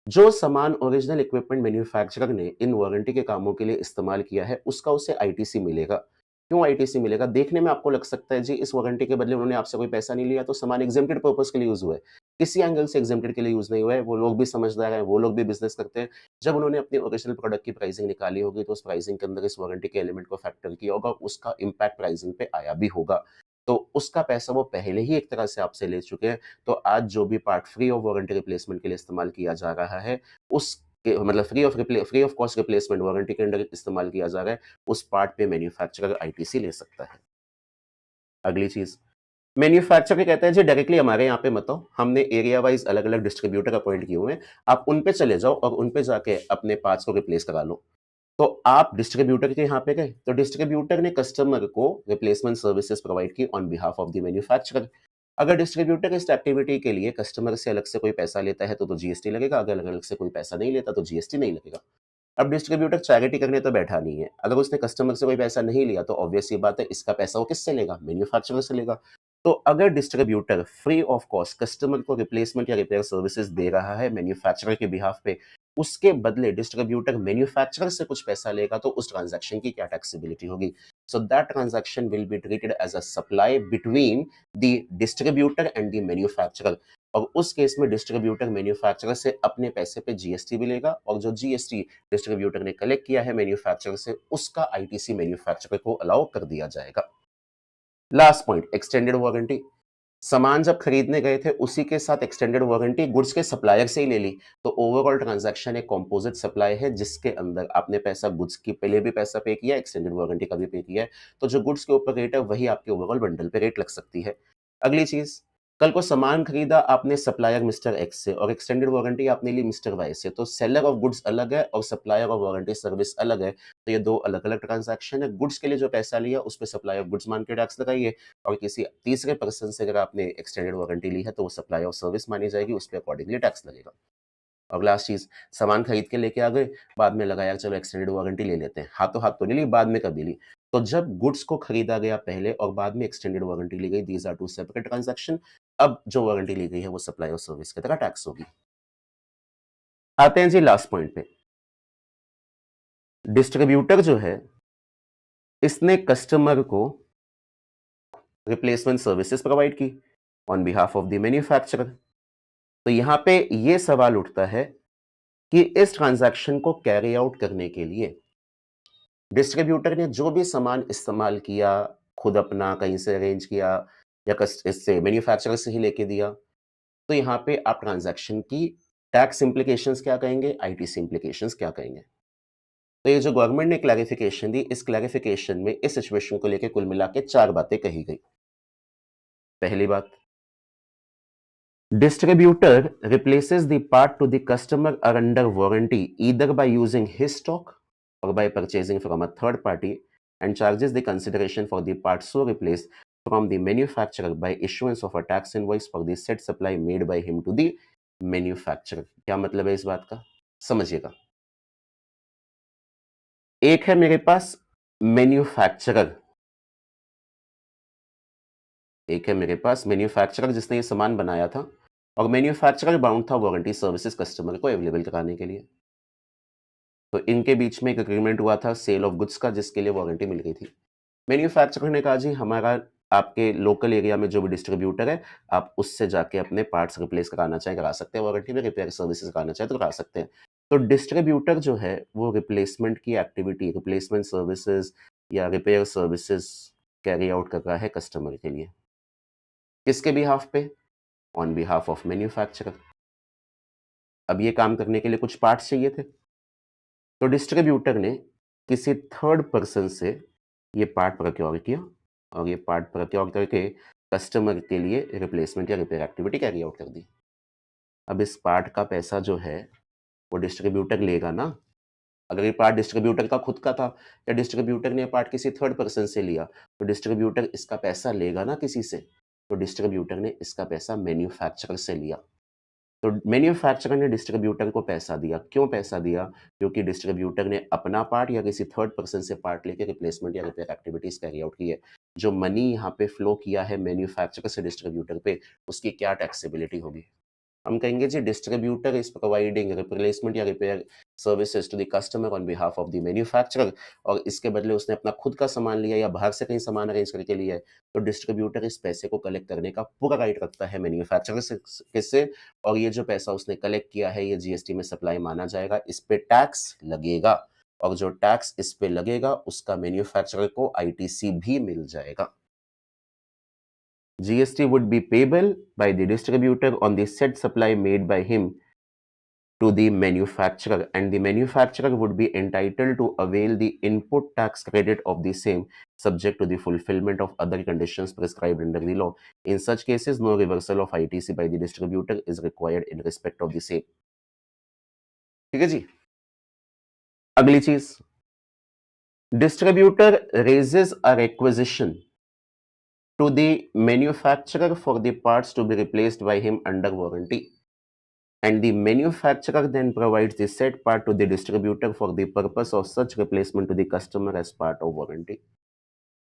[SPEAKER 1] जो सामान ओरिजिनल इक्विपमेंट मैन्युफैक्चरर ने इन वारंटी के कामों के लिए इस्तेमाल किया है, उसका उसे आईटीसी मिलेगा। क्यों आईटीसी मिलेगा? देखने में आपको लग सकता है जी इस वारंटी के बदले उन्होंने आपसे कोई पैसा नहीं लिया, तो सामान एग्जेम्प्टेड पर्पस के लिए यूज हुआ है। किसी एंगल से एग्जेम्प्टेड के लिए यूज नहीं हुआ है। वो लोग भी समझदार हैं, वो लोग भी बिजनेस करते हैं। जब उन्होंने अपने ओरिजिनल प्रोडक्ट की प्राइसिंग निकाली होगी तो उस प्राइसिंग के अंदर इस वारंटी के एलिमेंट को फैक्टर किया होगा, उसका इम्पैक्ट प्राइसिंग पे आया भी होगा। तो उसका पैसा वो पहले ही एक तरह से आपसे ले चुके हैं। तो आज जो भी part free of warranty replacement के लिए इस्तेमाल किया जा रहा है, उसके मतलब free of cost replacement warranty के अंडर इस्तेमाल किया जा रहा है, उस पार्ट पे मैन्युफैक्चरर आईटीसी ले सकता है। अगली चीज, मैन्युफैक्चरर कहता है जी डायरेक्टली हमारे यहाँ पे मत आओ, हमने एरिया वाइज अलग अलग डिस्ट्रीब्यूटर अपॉइंट किए हुए हैं, आप उन पे चले जाओ और उन पे जाके अपने पार्ट्स को रिप्लेस करा लो। तो आप डिस्ट्रीब्यूटर के यहाँ पे गए, तो डिस्ट्रीब्यूटर ने कस्टमर को रिप्लेसमेंट सर्विसेज प्रोवाइड की on behalf of the manufacturer. अगर डिस्ट्रीब्यूटर इस एक्टिविटी के लिए कस्टमर से अलग से कोई पैसा लेता है तो जीएसटी लगेगा, अगर अलग से कोई पैसा नहीं लेता तो जीएसटी नहीं लगेगा। अब डिस्ट्रीब्यूटर चैरिटी करने तो बैठा नहीं है, अगर उसने कस्टमर से कोई पैसा नहीं लिया तो ऑब्वियस सी बात है इसका पैसा वो किससे लेगा? मैन्युफैक्चरर से लेगा। तो अगर distributor free of cost customer को रिप्लेसमेंट या रिपेयर सर्विसेज दे रहा है मैन्युफैक्चरर के बिहाफ पे, उसके बदले डिस्ट्रीब्यूटर मैन्युफैक्चरर से कुछ पैसा लेगा तो उस ट्रांजैक्शन की क्या टैक्सेबिलिटी होगी? So that transaction will be treated as a supply between the distributor and the manufacturer, और उस केस में डिस्ट्रीब्यूटर मैन्युफैक्चरर से अपने पैसे पे जीएसटी भी लेगा और जो जीएसटी डिस्ट्रीब्यूटर ने कलेक्ट किया है मैन्युफैक्चरर से, उसका आईटीसी मैन्युफैक्चरर को अलाउ कर दिया जाएगा। Last point, extended warranty. सामान जब खरीदने गए थे उसी के साथ एक्सटेंडेड वारंटी गुड्स के सप्लायर से ही ले ली, तो ओवरऑल ट्रांजैक्शन एक कॉम्पोजिट सप्लाई है जिसके अंदर आपने पैसा गुड्स की पहले भी पैसा पे किया, एक्सटेंडेड वारंटी का भी पे किया है, तो जो गुड्स के ऊपर रेट है वही आपके ओवरऑल बंडल पे रेट लग सकती है। अगली चीज, कल को सामान खरीदा आपने सप्लायर मिस्टर एक्स से और एक्सटेंडेड वारंटी आपने ली मिस्टर वाई से, तो सेलर ऑफ गुड्स अलग है और सप्लायर ऑफ वारंटी सर्विस अलग है, तो ये दो अलग अलग ट्रांजैक्शन है। गुड्स के लिए जो पैसा लिया उस पर सप्लाई ऑफ गुड्स मान के टैक्स लगाइए और किसी तीसरे पर्सन से अगर आपने एक्सटेंडेड वारंटी ली है तो वो सप्लाई ऑफ सर्विस मानी जाएगी, उस पे अकॉर्डिंगली टैक्स लगेगा। और लास्ट चीज, सामान खरीद के लेके आ गए, बाद में लगा यार चलो एक्सटेंडेड वारंटी ले लेते हैं, हाथों हाथ तो नहीं ली, बाद में कभी ली। तो जब गुड्स को खरीदा गया पहले और बाद में एक्सटेंडेड वारंटी ली गई, these are two separate transaction. अब जो वारंटी ली गई है वो सप्लाई ऑफ सर्विस की तरह टैक्स होगी। आते हैं जी लास्ट पॉइंट पे। डिस्ट्रीब्यूटर जो है इसने कस्टमर को रिप्लेसमेंट सर्विसेज प्रोवाइड की on behalf of the manufacturer. तो यहां पे ये सवाल उठता है कि इस ट्रांजैक्शन को कैरी आउट करने के लिए डिस्ट्रीब्यूटर ने जो भी सामान इस्तेमाल किया खुद अपना कहीं से अरेंज किया या इससे मैन्युफैक्चरर से ही लेके दिया, तो यहाँ पे आप ट्रांज़ैक्शन की टैक्स इम्प्लीकेशंस क्या कहेंगे, आईटीसी इम्प्लीकेशंस क्या कहेंगे। तो ये जो गवर्नमेंट ने क्लैरिफिकेशन दी, इस क्लैरिफिकेशन में इस सिचुएशन को लेके कुल मिला के 4 बातें कही गई। पहली बात, distributor replaces the part to the customer are under warranty either by using his stock or by purchasing from a third party and charges the consideration for the part so replaced from the manufacturer by issuance of a tax invoice for the said supply made by him to the manufacturer। क्या मतलब है इस बात का, समझिएगा। एक है मेरे पास मैन्युफैक्चरर, एक है मेरे पास मैन्युफैक्चरर जिसने ये सामान बनाया था और मैन्युफैक्चरर बाउंड था वारंटी सर्विसेज कस्टमर को अवेलेबल कराने के लिए। तो इनके बीच में एक एग्रीमेंट हुआ था सेल ऑफ गुड्स का जिसके लिए वारंटी मिल गई थी। मैन्युफैक्चरर ने कहा जी हमारा आपके लोकल एरिया में जो भी डिस्ट्रीब्यूटर है, आप उससे जाके अपने पार्ट्स रिप्लेस कराना चाहें करा सकते हैं, वारंटी में रिपेयर सर्विसेज कराना चाहें तो करा सकते हैं। तो डिस्ट्रीब्यूटर जो है वो रिप्लेसमेंट की एक्टिविटी, रिप्लेसमेंट सर्विसेज या रिपेयर सर्विसेज कैरी आउट कर रहा है कस्टमर के लिए। किसके बिहाफ पे? On behalf of manufacturer. अब ये काम करने के लिए कुछ पार्ट्स चाहिए थे, तो डिस्ट्रीब्यूटर ने किसी थर्ड पर्सन से ये पार्ट प्रोक्योर किया और ये पार्ट प्रोक्योर करके कस्टमर के लिए रिप्लेसमेंट या रिपेयर एक्टिविटी कैरी आउट कर दी। अब इस पार्ट का पैसा जो है वो डिस्ट्रीब्यूटर लेगा ना। अगर ये पार्ट डिस्ट्रीब्यूटर का खुद का था या डिस्ट्रीब्यूटर ने पार्ट किसी थर्ड पर्सन से लिया, तो डिस्ट्रीब्यूटर इसका पैसा लेगा ना किसी से। तो डिस्ट्रीब्यूटर ने इसका पैसा मैन्युफैक्चरर से लिया। तो मैन्युफैक्चरर ने डिस्ट्रीब्यूटर को पैसा दिया। क्यों पैसा दिया? क्योंकि डिस्ट्रीब्यूटर ने अपना पार्ट या किसी थर्ड पर्सन से पार्ट लेके रिप्लेसमेंट या रिपेयर एक्टिविटीज कैरी आउट की है। जो मनी यहाँ पे फ्लो किया है मैन्युफैक्चरर से डिस्ट्रीब्यूटर पे, उसकी क्या टैक्सेबिलिटी होगी? हम कहेंगे जी डिस्ट्रीब्यूटर इज प्रोवाइडिंग रिप्लेसमेंट या repair services to the customer on behalf of the manufacturer और इसके बदले उसने अपना खुद का सामान लिया या बाहर से कहीं सामान अरेंज करके लिया है, तो डिस्ट्रीब्यूटर इस पैसे को कलेक्ट करने का पूरा राइट रखता है मैन्युफैक्चरर से और ये जो पैसा उसने कलेक्ट किया है ये जीएसटी में सप्लाई माना जाएगा, इस पे टैक्स लगेगा और जो टैक्स इस पे लगेगा उसका मैन्युफैक्चरर को आईटीसी भी मिल जाएगा। GST would be payable by the distributor on the said supply made by him to the manufacturer and the manufacturer would be entitled to avail the input tax credit of the same subject to the fulfillment of other conditions prescribed under the law. In such cases, no reversal of ITC by the distributor is required in respect of the same. ठीक है जी। अगली चीज, distributor raises a requisition to the manufacturer for the parts to be replaced by him under warranty and the manufacturer then provides the said part to the distributor for the purpose of such replacement to the customer as part of warranty।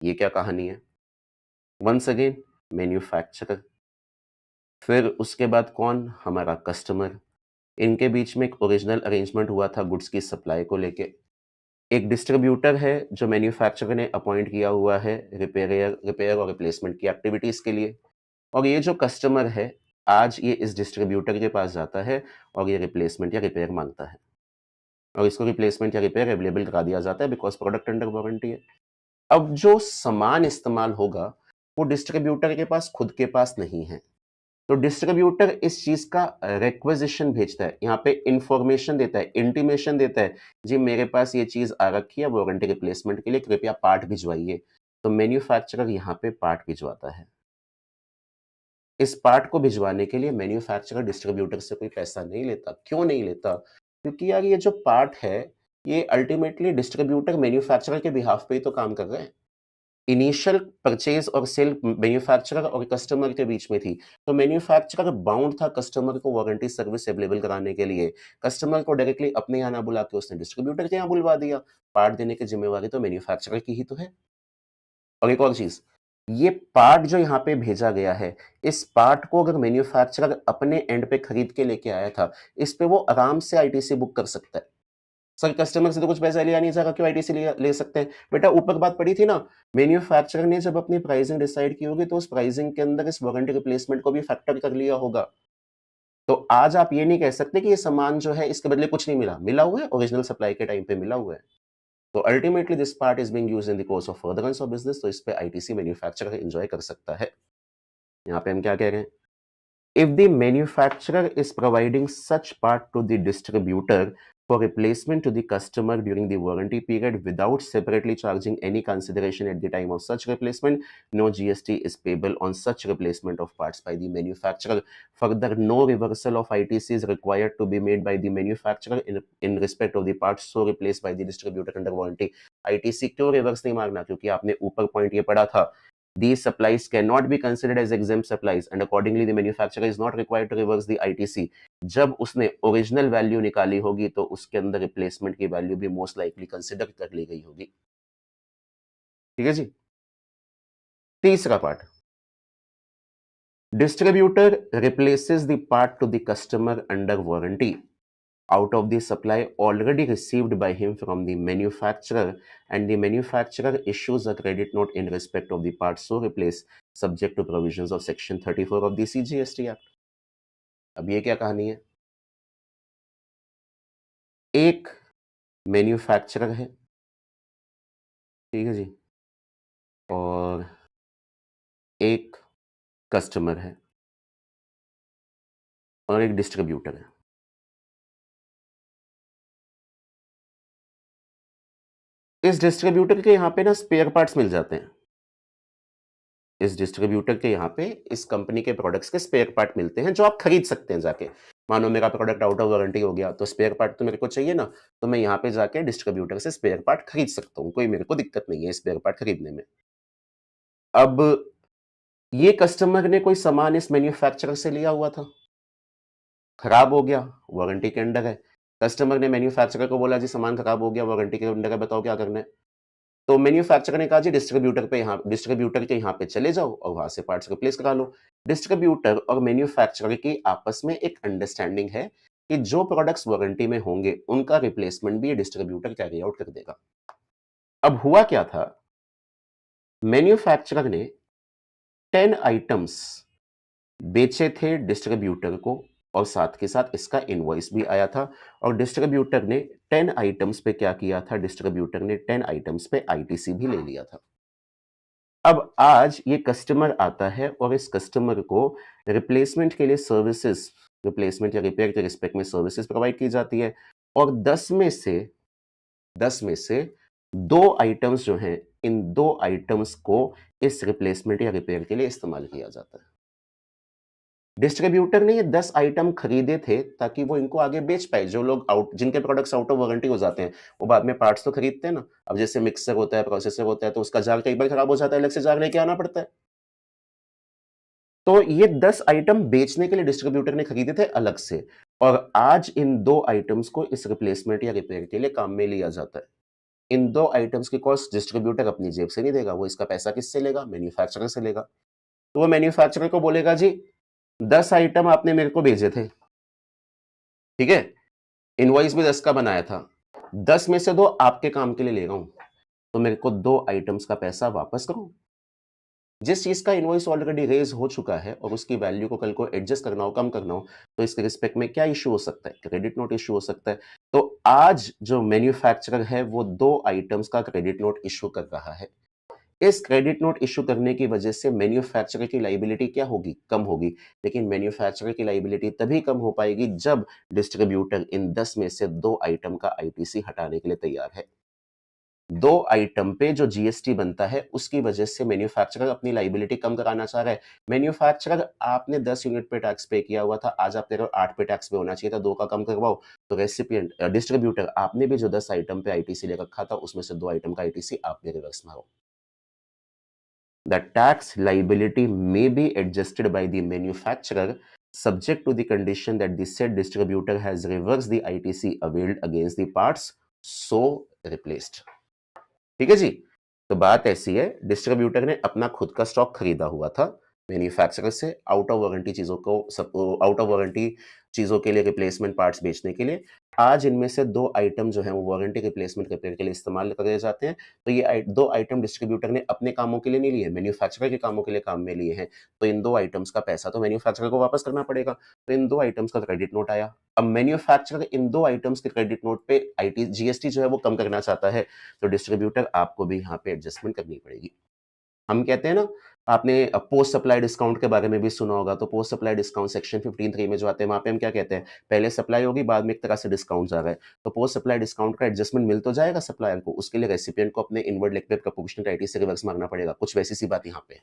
[SPEAKER 1] ये क्या कहानी है? Once again manufacturer, फिर उसके बाद कौन? हमारा customer. इनके बीच में एक ओरिजिनल अरेंजमेंट हुआ था गुड्स की सप्लाई को लेके। एक डिस्ट्रीब्यूटर है जो मैन्युफैक्चरर ने अपॉइंट किया हुआ है रिपेयर और रिप्लेसमेंट की एक्टिविटीज के लिए और ये जो कस्टमर है आज ये इस डिस्ट्रीब्यूटर के पास जाता है और ये रिप्लेसमेंट या रिपेयर मांगता है और इसको रिप्लेसमेंट या रिपेयर अवेलेबल करा दिया जाता है बिकॉज प्रोडक्ट अंडर वारंटी है। अब जो सामान इस्तेमाल होगा वो डिस्ट्रीब्यूटर के पास खुद के पास नहीं है, तो डिस्ट्रीब्यूटर इस चीज का रिक्वेजिशन भेजता है, यहाँ पे इंफॉर्मेशन देता है, इंटीमेशन देता है, जी मेरे पास ये चीज आ रखी है वारंटी रिप्लेसमेंट के लिए, कृपया पार्ट भिजवाइए। तो मैन्युफैक्चरर यहाँ पे पार्ट भिजवाता है। इस पार्ट को भिजवाने के लिए मैन्युफैक्चरर डिस्ट्रीब्यूटर से कोई पैसा नहीं लेता। क्यों नहीं लेता? क्योंकि यार ये जो पार्ट है ये अल्टीमेटली डिस्ट्रीब्यूटर मैन्युफैक्चरर के बिहाफ पे ही तो काम कर रहे हैं। इनिशियल परचेज और सेल मैन्युफैक्चरर और कस्टमर के बीच में थी, तो मैन्युफैक्चरर बाउंड था कस्टमर को वारंटी सर्विस अवेलेबल कराने के लिए। कस्टमर को डायरेक्टली अपने यहाँ ना बुला के उसने डिस्ट्रीब्यूटर के यहाँ बुलवा दिया। पार्ट देने की जिम्मेवारी तो मैन्युफैक्चरर की ही तो है। और एक और चीज, ये पार्ट जो यहाँ पे भेजा गया है, इस पार्ट को अगर मैन्युफैक्चरर अपने एंड पे खरीद के लेके आया था, इस पे वो आराम से आईटीसी बुक कर सकता है। सर कस्टमर से तो कुछ पैसा लिया नहीं जाएगा, क्यों आईटीसी ले सकते हैं? बेटा ऊपर बात पड़ी थी ना, मैन्युफैक्चरर ने जब अपनी प्राइसिंग डिसाइड की होगी तो उस प्राइसिंग के अंदर इस वारंटी रिप्लेसमेंट को भी फैक्टर कर लिया होगा। तो आज आप ये नहीं कह सकते कि ये सामान जो है इसके बदले कुछ नहीं मिला, मिला हुआ है, ओरिजिनल सप्लाई के टाइम पे मिला हुआ है। तो ultimately this part is being used in the course of furtherance of business, तो इस पे आईटीसी मैन्युफैक्चरर एंजॉय कर सकता है। यहाँ पे हम क्या कह रहे हैं? If the manufacturer is providing such part to the distributor for replacement to the customer during the warranty period without separately charging any consideration at the time of such replacement, no GST is payable on such replacement of parts by the manufacturer. Further, no reversal of ITC is required to be made by the manufacturer in respect of the parts so replaced by the distributor under warranty. ITC क्यों reverse नहीं मारना? क्योंकि आपने ऊपर point ये पढ़ा था, these supplies cannot be considered as exempt supplies and accordingly the manufacturer is not required to reverse the ITC. जब उसने ओरिजिनल वैल्यू निकाली होगी तो उसके अंदर रिप्लेसमेंट की वैल्यू भी मोस्ट लाइकली कंसिडर कर ली गई होगी। ठीक है जी। तीसरा part, distributor replaces the part two the customer under warranty out of the supply already received by him from the manufacturer and the manufacturer issues a credit note in respect of the part so replaced subject to provisions of section 34 of the CGST Act। अब ये क्या कहानी है? एक manufacturer है, ठीक है जी, और एक कस्टमर है और एक डिस्ट्रीब्यूटर है। इस डिस्ट्रीब्यूटर के यहाँ पे ना स्पेयर पार्ट्स मिल जाते हैं। इस डिस्ट्रीब्यूटर के यहाँ पे इस कंपनी के प्रोडक्ट्स के स्पेयर पार्ट मिलते हैं जो आप खरीद सकते हैं जाके। मानो मेरा प्रोडक्ट आउट ऑफ वारंटी हो गया तो स्पेयर पार्ट तो मेरे को चाहिए ना, तो मैं यहाँ पे जाके डिस्ट्रीब्यूटर से स्पेयर पार्ट खरीद सकता हूँ, कोई मेरे को दिक्कत नहीं है स्पेयर पार्ट खरीदने में। अब ये कस्टमर ने कोई सामान इस मैन्युफैक्चरर से लिया हुआ था, खराब हो गया, वारंटी के अंडर है। कस्टमर ने मैन्युफैक्चरर को बोला जी सामान खराब हो गया, वारंटी के अंडर है, बताओ क्या करना है? तो मैन्युफैक्चरर ने कहा जी डिस्ट्रीब्यूटर के यहाँ पे चले जाओ और वहां से पार्ट्स रिप्लेस करा लो। डिस्ट्रीब्यूटर और मैन्युफैक्चरर की आपस में एक अंडरस्टैंडिंग है कि जो प्रोडक्ट्स वारंटी में होंगे उनका रिप्लेसमेंट भी ये डिस्ट्रीब्यूटर कैरी आउट कर देगा। अब हुआ क्या था, मैन्युफैक्चरर ने 10 आइटम्स बेचे थे डिस्ट्रीब्यूटर को और साथ के साथ इसका इनवॉइस भी आया था और डिस्ट्रीब्यूटर ने 10 आइटम्स पे क्या किया था, डिस्ट्रीब्यूटर ने 10 आइटम्स पे आईटीसी भी ले लिया था। अब आज ये कस्टमर आता है और इस कस्टमर को रिप्लेसमेंट के लिए सर्विसेज, रिप्लेसमेंट या रिपेयर के रिस्पेक्ट में सर्विसेज प्रोवाइड की जाती है और 10 में से 2 आइटम्स जो हैं, इन 2 आइटम्स को इस रिप्लेसमेंट या रिपेयर के लिए इस्तेमाल किया जाता है। डिस्ट्रीब्यूटर ने ये 10 आइटम खरीदे थे ताकि वो इनको आगे बेच पाए। जो लोग जिनके प्रोडक्ट्स आउट ऑफ वारंटी हो जाते हैं, वो बाद में पार्ट्स तो खरीदते हैं ना। अब जैसे मिक्सर होता है, प्रोसेसर होता है, तो उसका जार कई बार खराब हो जाता है, अलग से जार लेके आना पड़ता है। तो ये 10 आइटम बेचने के लिए डिस्ट्रीब्यूटर ने खरीदे थे अलग से और आज इन 2 आइटम्स को इस रिप्लेसमेंट या रिपेयर के लिए काम में लिया जाता है। इन 2 आइटम्स की कॉस्ट डिस्ट्रीब्यूटर अपनी जेब से नहीं देगा, वो इसका पैसा किससे लेगा? मैन्युफैक्चरर से लेगा। तो वो मैन्युफैक्चरर को बोलेगा जी 10 आइटम आपने मेरे को भेजे थे, ठीक है? इनवॉइस भी 10 का बनाया था। 10 में से 2 आपके काम के लिए ले रहा हूं, तो मेरे को 2 आइटम्स का पैसा वापस करो। जिस चीज का इनवॉइस ऑलरेडी रेज हो चुका है और उसकी वैल्यू को कल को एडजस्ट करना हो, कम करना हो, तो इसके रिस्पेक्ट में क्या इश्यू हो सकता है? क्रेडिट नोट इश्यू हो सकता है। तो आज जो मैन्युफैक्चरर है वो 2 आइटम्स का क्रेडिट नोट इश्यू कर रहा है। इस क्रेडिट नोट इश्यू करने की वजह से मैन्युफैक्चरर की लायबिलिटी क्या होगी? कम होगी। लेकिन मैन्युफैक्चरर की लायबिलिटी तभी कम हो पाएगी जब डिस्ट्रीब्यूटर इन 10 में से 2 आइटम का आईटीसी हटाने के लिए तैयार है। 2 आइटम पे जो जीएसटी बनता है उसकी वजह से मैन्युफैक्चरर अपनी लायबिलिटी कम कराना चाह रहा है। मैन्युफैक्चरर आपने 10 यूनिट पे टैक्स पे किया हुआ था, आज आप कह रहे हो 8 पे टैक्स पे होना चाहिए था, 2 का कम करवाओ। तो रेसिपिएंट डिस्ट्रीब्यूटर आपने भी जो 10 आइटम पे आईटीसी ले रखा था उसमें से 2 आइटम का आईटीसी आपने रिवर्स मारो। The tax liability may be adjusted by the manufacturer subject to the condition that the said distributor has reversed the ITC availed against the parts so replaced। ठीक है जी। तो बात ऐसी है, डिस्ट्रीब्यूटर ने अपना खुद का स्टॉक खरीदा हुआ था मैन्युफैक्चरर से आउट ऑफ वारंटी चीजों के लिए रिप्लेसमेंट पार्ट्स बेचने के लिए आज इनमें से 2 आइटम जो हैं वो वारंटी रिप्लेसमेंट रिपेयर के लिए इस्तेमाल करे जाते हैं। तो ये 2 आइटम डिस्ट्रीब्यूटर ने अपने कामों के लिए नहीं लिए, मैन्युफैक्चरर के कामों के लिए काम में लिए हैं। तो इन 2 आइटम्स का पैसा तो मैन्युफैक्चरर को वापस करना पड़ेगा। तो इन 2 आइटम्स का क्रेडिट नोट आया। अब मैन्युफैक्चरर इन 2 आइटम्स के क्रेडिट नोट पे आईटी जीएसटी जो है वो कम करना चाहता है, तो डिस्ट्रीब्यूटर आपको भी यहाँ पे एडजस्टमेंट करनी पड़ेगी। हम कहते हैं ना, आपने पोस्ट सप्लाई डिस्काउंट के बारे में भी सुना होगा, तो पोस्ट सप्लाई डिस्काउंट सेक्शन 15(3) में जो आते हैं, वहाँ पे हम क्या कहते हैं, पहले सप्लाई होगी, बाद में एक तरह से डिस्काउंट आ रहा है। तो पोस्ट सप्लाई डिस्काउंट का एडजस्टमेंट मिल तो जाएगा सप्लायर को, उसके लिए रेसिपिएंट को अपने इनवर्ड लेग पे प्रोपोर्शनल आईटी से रिवर्स मांगना पड़ेगा। कुछ वैसी सी बात यहाँ पे है।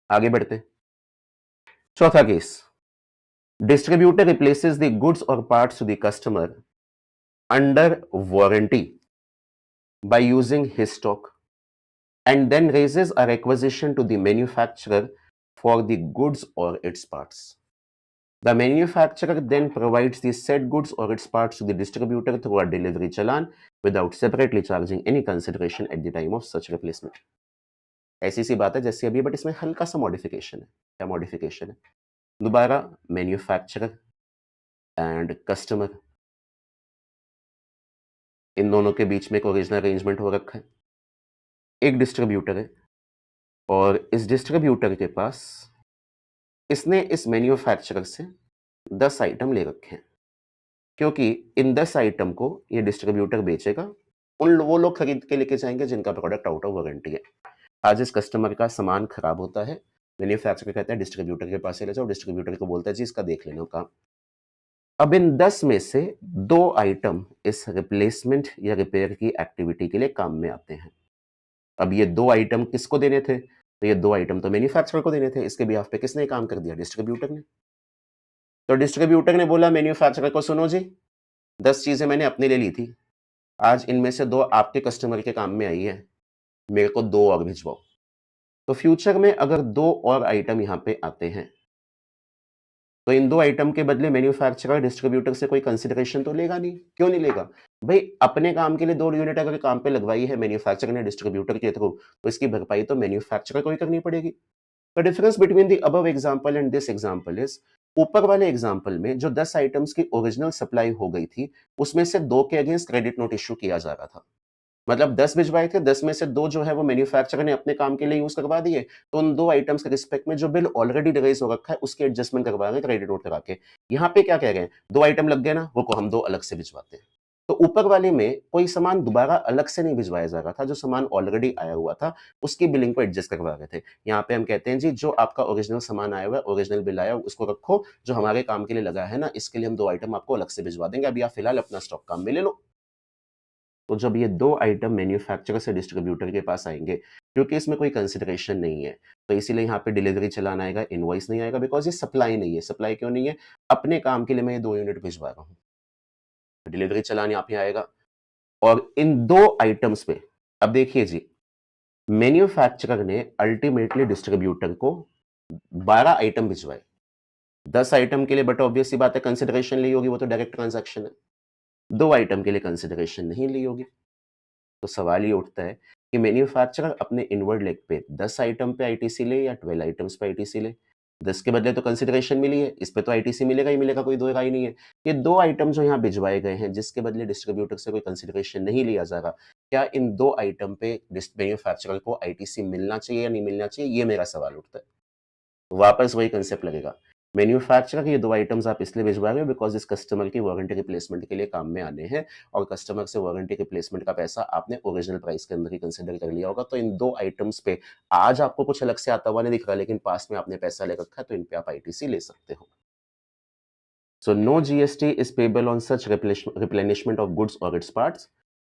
[SPEAKER 1] आगे बढ़ते हैं। चौथा केस, डिस्ट्रीब्यूटर रिप्लेसेस द गुड्स और parts to the customer under warranty by using his stock and then raises a requisition to the manufacturer for the goods or its parts. The manufacturer then provides the said goods or its parts to the distributor through a delivery challan without separately charging any consideration at the time of such replacement. ऐसी सी बात है जैसे अभी, but इसमें हल्का सा modification है। क्या मॉडिफिकेशन है? दोबारा मैन्युफैक्चरर एंड कस्टमर, इन दोनों के बीच में एक ओरिजिनल अरेंजमेंट हो रखा है। एक डिस्ट्रीब्यूटर है और इस डिस्ट्रीब्यूटर के पास, इसने इस मैन्युफैक्चरर से 10 आइटम ले रखे हैं, क्योंकि इन 10 आइटम को ये डिस्ट्रीब्यूटर बेचेगा, वो लोग खरीद के लेके जाएंगे जिनका प्रोडक्ट आउट ऑफ वारंटी है। आज इस कस्टमर का सामान खराब होता है, मैन्युफैक्चरर कहता है डिस्ट्रीब्यूटर के पास से ले जाओ, डिस्ट्रीब्यूटर को बोलता है जी इसका देख लेना काम। अब इन 10 में से 2 आइटम इस रिप्लेसमेंट या रिपेयर की एक्टिविटी के लिए काम में आते हैं। अब ये 2 आइटम किसको देने थे? तो ये 2 आइटम तो मैन्युफैक्चरर को देने थे। इसके बिहाफ पे किसने काम कर दिया? डिस्ट्रीब्यूटर ने। तो डिस्ट्रीब्यूटर ने बोला मैन्युफैक्चरर को, सुनो जी, 10 चीजें मैंने अपने लिए ली थी, आज इनमें से 2 आपके कस्टमर के काम में आई है, मेरे को 2 और भिजवाओ। तो फ्यूचर में अगर 2 और आइटम यहाँ पे आते हैं, तो इन 2 आइटम के बदले मैन्युफैक्चरर डिस्ट्रीब्यूटर से कोई कंसिडरेशन तो लेगा नहीं। क्यों नहीं लेगा? भाई अपने काम के लिए 2 यूनिट अगर काम पे लगवाई है मैन्युफैक्चरर ने डिस्ट्रीब्यूटर के थ्रू, तो इसकी भरपाई तो मैन्युफैक्चरर को ही करनी पड़ेगी। The difference between the above example and this example is, ऊपर वाले एग्जाम्पल में जो 10 आइटम्स की ओरिजिनल सप्लाई हो गई थी, उसमें से 2 के अगेंस्ट क्रेडिट नोट इश्यू किया जा रहा था। मतलब 10 भिजवाए थे, 10 में से 2 जो है वो मैन्युफैक्चरर ने अपने काम के लिए यूज करवा दिए, तो उन 2 आइटम्स के रिस्पेक्ट में जो बिल ऑलरेडी रेज हो रखा है उसके एडजस्टमेंट करवा रहे हैं क्रेडिट नोट लगा के। यहाँ पे क्या कह रहे हैं, 2 आइटम लग गए ना, वो को हम 2 अलग से भिजवाते हैं। तो ऊपर वाले में कोई सामान दोबारा अलग से नहीं भिजवाया जा रहा था, जो सामान ऑलरेडी आया हुआ था उसकी बिलिंग को एडजस्ट करवा रहे थे। यहाँ पे हम कहते हैं जी जो आपका ओरिजिनल सामान आया हुआ है, ओरिजिनल बिल आया उसको रखो, जो हमारे काम के लिए लगा है ना, इसके लिए हम 2 आइटम आपको अलग से भिजवा देंगे, अभी आप फिलहाल अपना स्टॉक काम में ले लो। तो जब ये 2 आइटम मैन्युफैक्चरर से डिस्ट्रीब्यूटर के पास आएंगे, क्योंकि इसमें कोई कंसिडरेशन नहीं है, तो इसीलिए यहाँ पे डिलीवरी चालान आएगा, इनवॉइस नहीं आएगा, बिकॉज ये सप्लाई नहीं है। सप्लाई क्यों नहीं है? अपने काम के लिए मैं ये 2 यूनिट भिजवा रहा हूँ, डिलीवरी चालान यहाँ पे आएगा। और इन 2 आइटम्स पे अब देखिए जी, मैन्युफैक्चरर ने अल्टीमेटली डिस्ट्रीब्यूटर को 12 आइटम भिजवाए, 10 आइटम के लिए, बट ऑब्वियस सी बात है कंसिडरेशन ली होगी, वो तो डायरेक्ट ट्रांजैक्शन है। 2 आइटम के लिए कंसिडरेशन नहीं ली होगी। तो सवाल ये उठता है कि मैन्युफैक्चरर अपने इनवर्ड लेग पे 10 आइटम पे आईटीसी ले या 12 आइटम्स पे आईटीसी ले? 10 के बदले तो कंसिडरेशन मिली है, इस पे तो आईटीसी मिलेगा ही मिलेगा, कोई दो राय नहीं है। ये 2 आइटम जो यहाँ भिजवाए गए हैं, जिसके बदले डिस्ट्रीब्यूटर से कोई कंसिडरेशन नहीं लिया जा रहा, क्या इन 2 आइटम पे मैन्युफैक्चरर को आईटीसी मिलना चाहिए या नहीं मिलना चाहिए? ये मेरा सवाल उठता है। वापस वही कंसेप्ट लगेगा। मैन्युफैक्चरर ये 2 आइटम्स आप इसलिए भिजवा रहे हो बिकॉज़ इस कस्टमर की वारंटी रिप्लेसमेंट के लिए काम में आने हैं, और कस्टमर से वारंटी रिप्लेसमेंट का पैसा आपने ओरिजिनल प्राइस के अंदर ही कंसीडर कर लिया होगा। तो इन 2 आइटम्स पे आज आपको कुछ अलग से आता हुआ नहीं दिख रहा, लेकिन पास्ट में आपने पैसा ले रखा है, तो इन पे आप आईटीसी ले सकते हो। So no GST is payable on such replenishment of goods or its parts.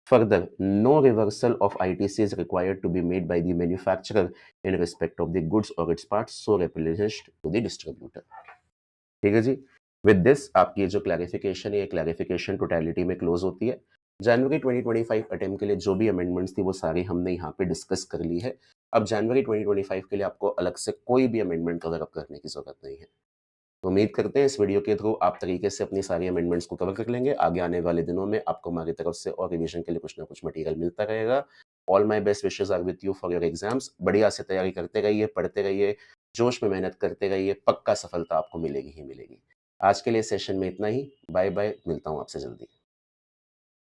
[SPEAKER 1] Further, no reversal of ITC is required to be made by the manufacturer in respect of the goods or its parts so replenished to the distributor. ठीक है जी। With this आपकी जो clarification है, ये clarification totality में close होती है। जनवरी 2025 attempt के लिए जो भी अमेंडमेंट्स थी वो सारी हमने यहाँ पे डिस्कस कर ली है। अब जनवरी 2025 के लिए आपको अलग से कोई भी अमेंडमेंट कवर अप करने की जरूरत नहीं है। तो उम्मीद करते हैं इस वीडियो के थ्रू आप तरीके से अपनी सारी अमेंडमेंट्स को कवर कर लेंगे। आगे आने वाले दिनों में आपको हमारी तरफ से और रिवीजन के लिए कुछ ना कुछ मटेरियल मिलता रहेगा। All my best wishes are with you for your exams. बढ़िया से तैयारी करते रहिए, पढ़ते रहिए, जोश में मेहनत करते रहिए, पक्का सफलता आपको मिलेगी ही मिलेगी। आज के लिए सेशन में इतना ही। बाय-बाय, मिलता हूँ आपसे जल्दी।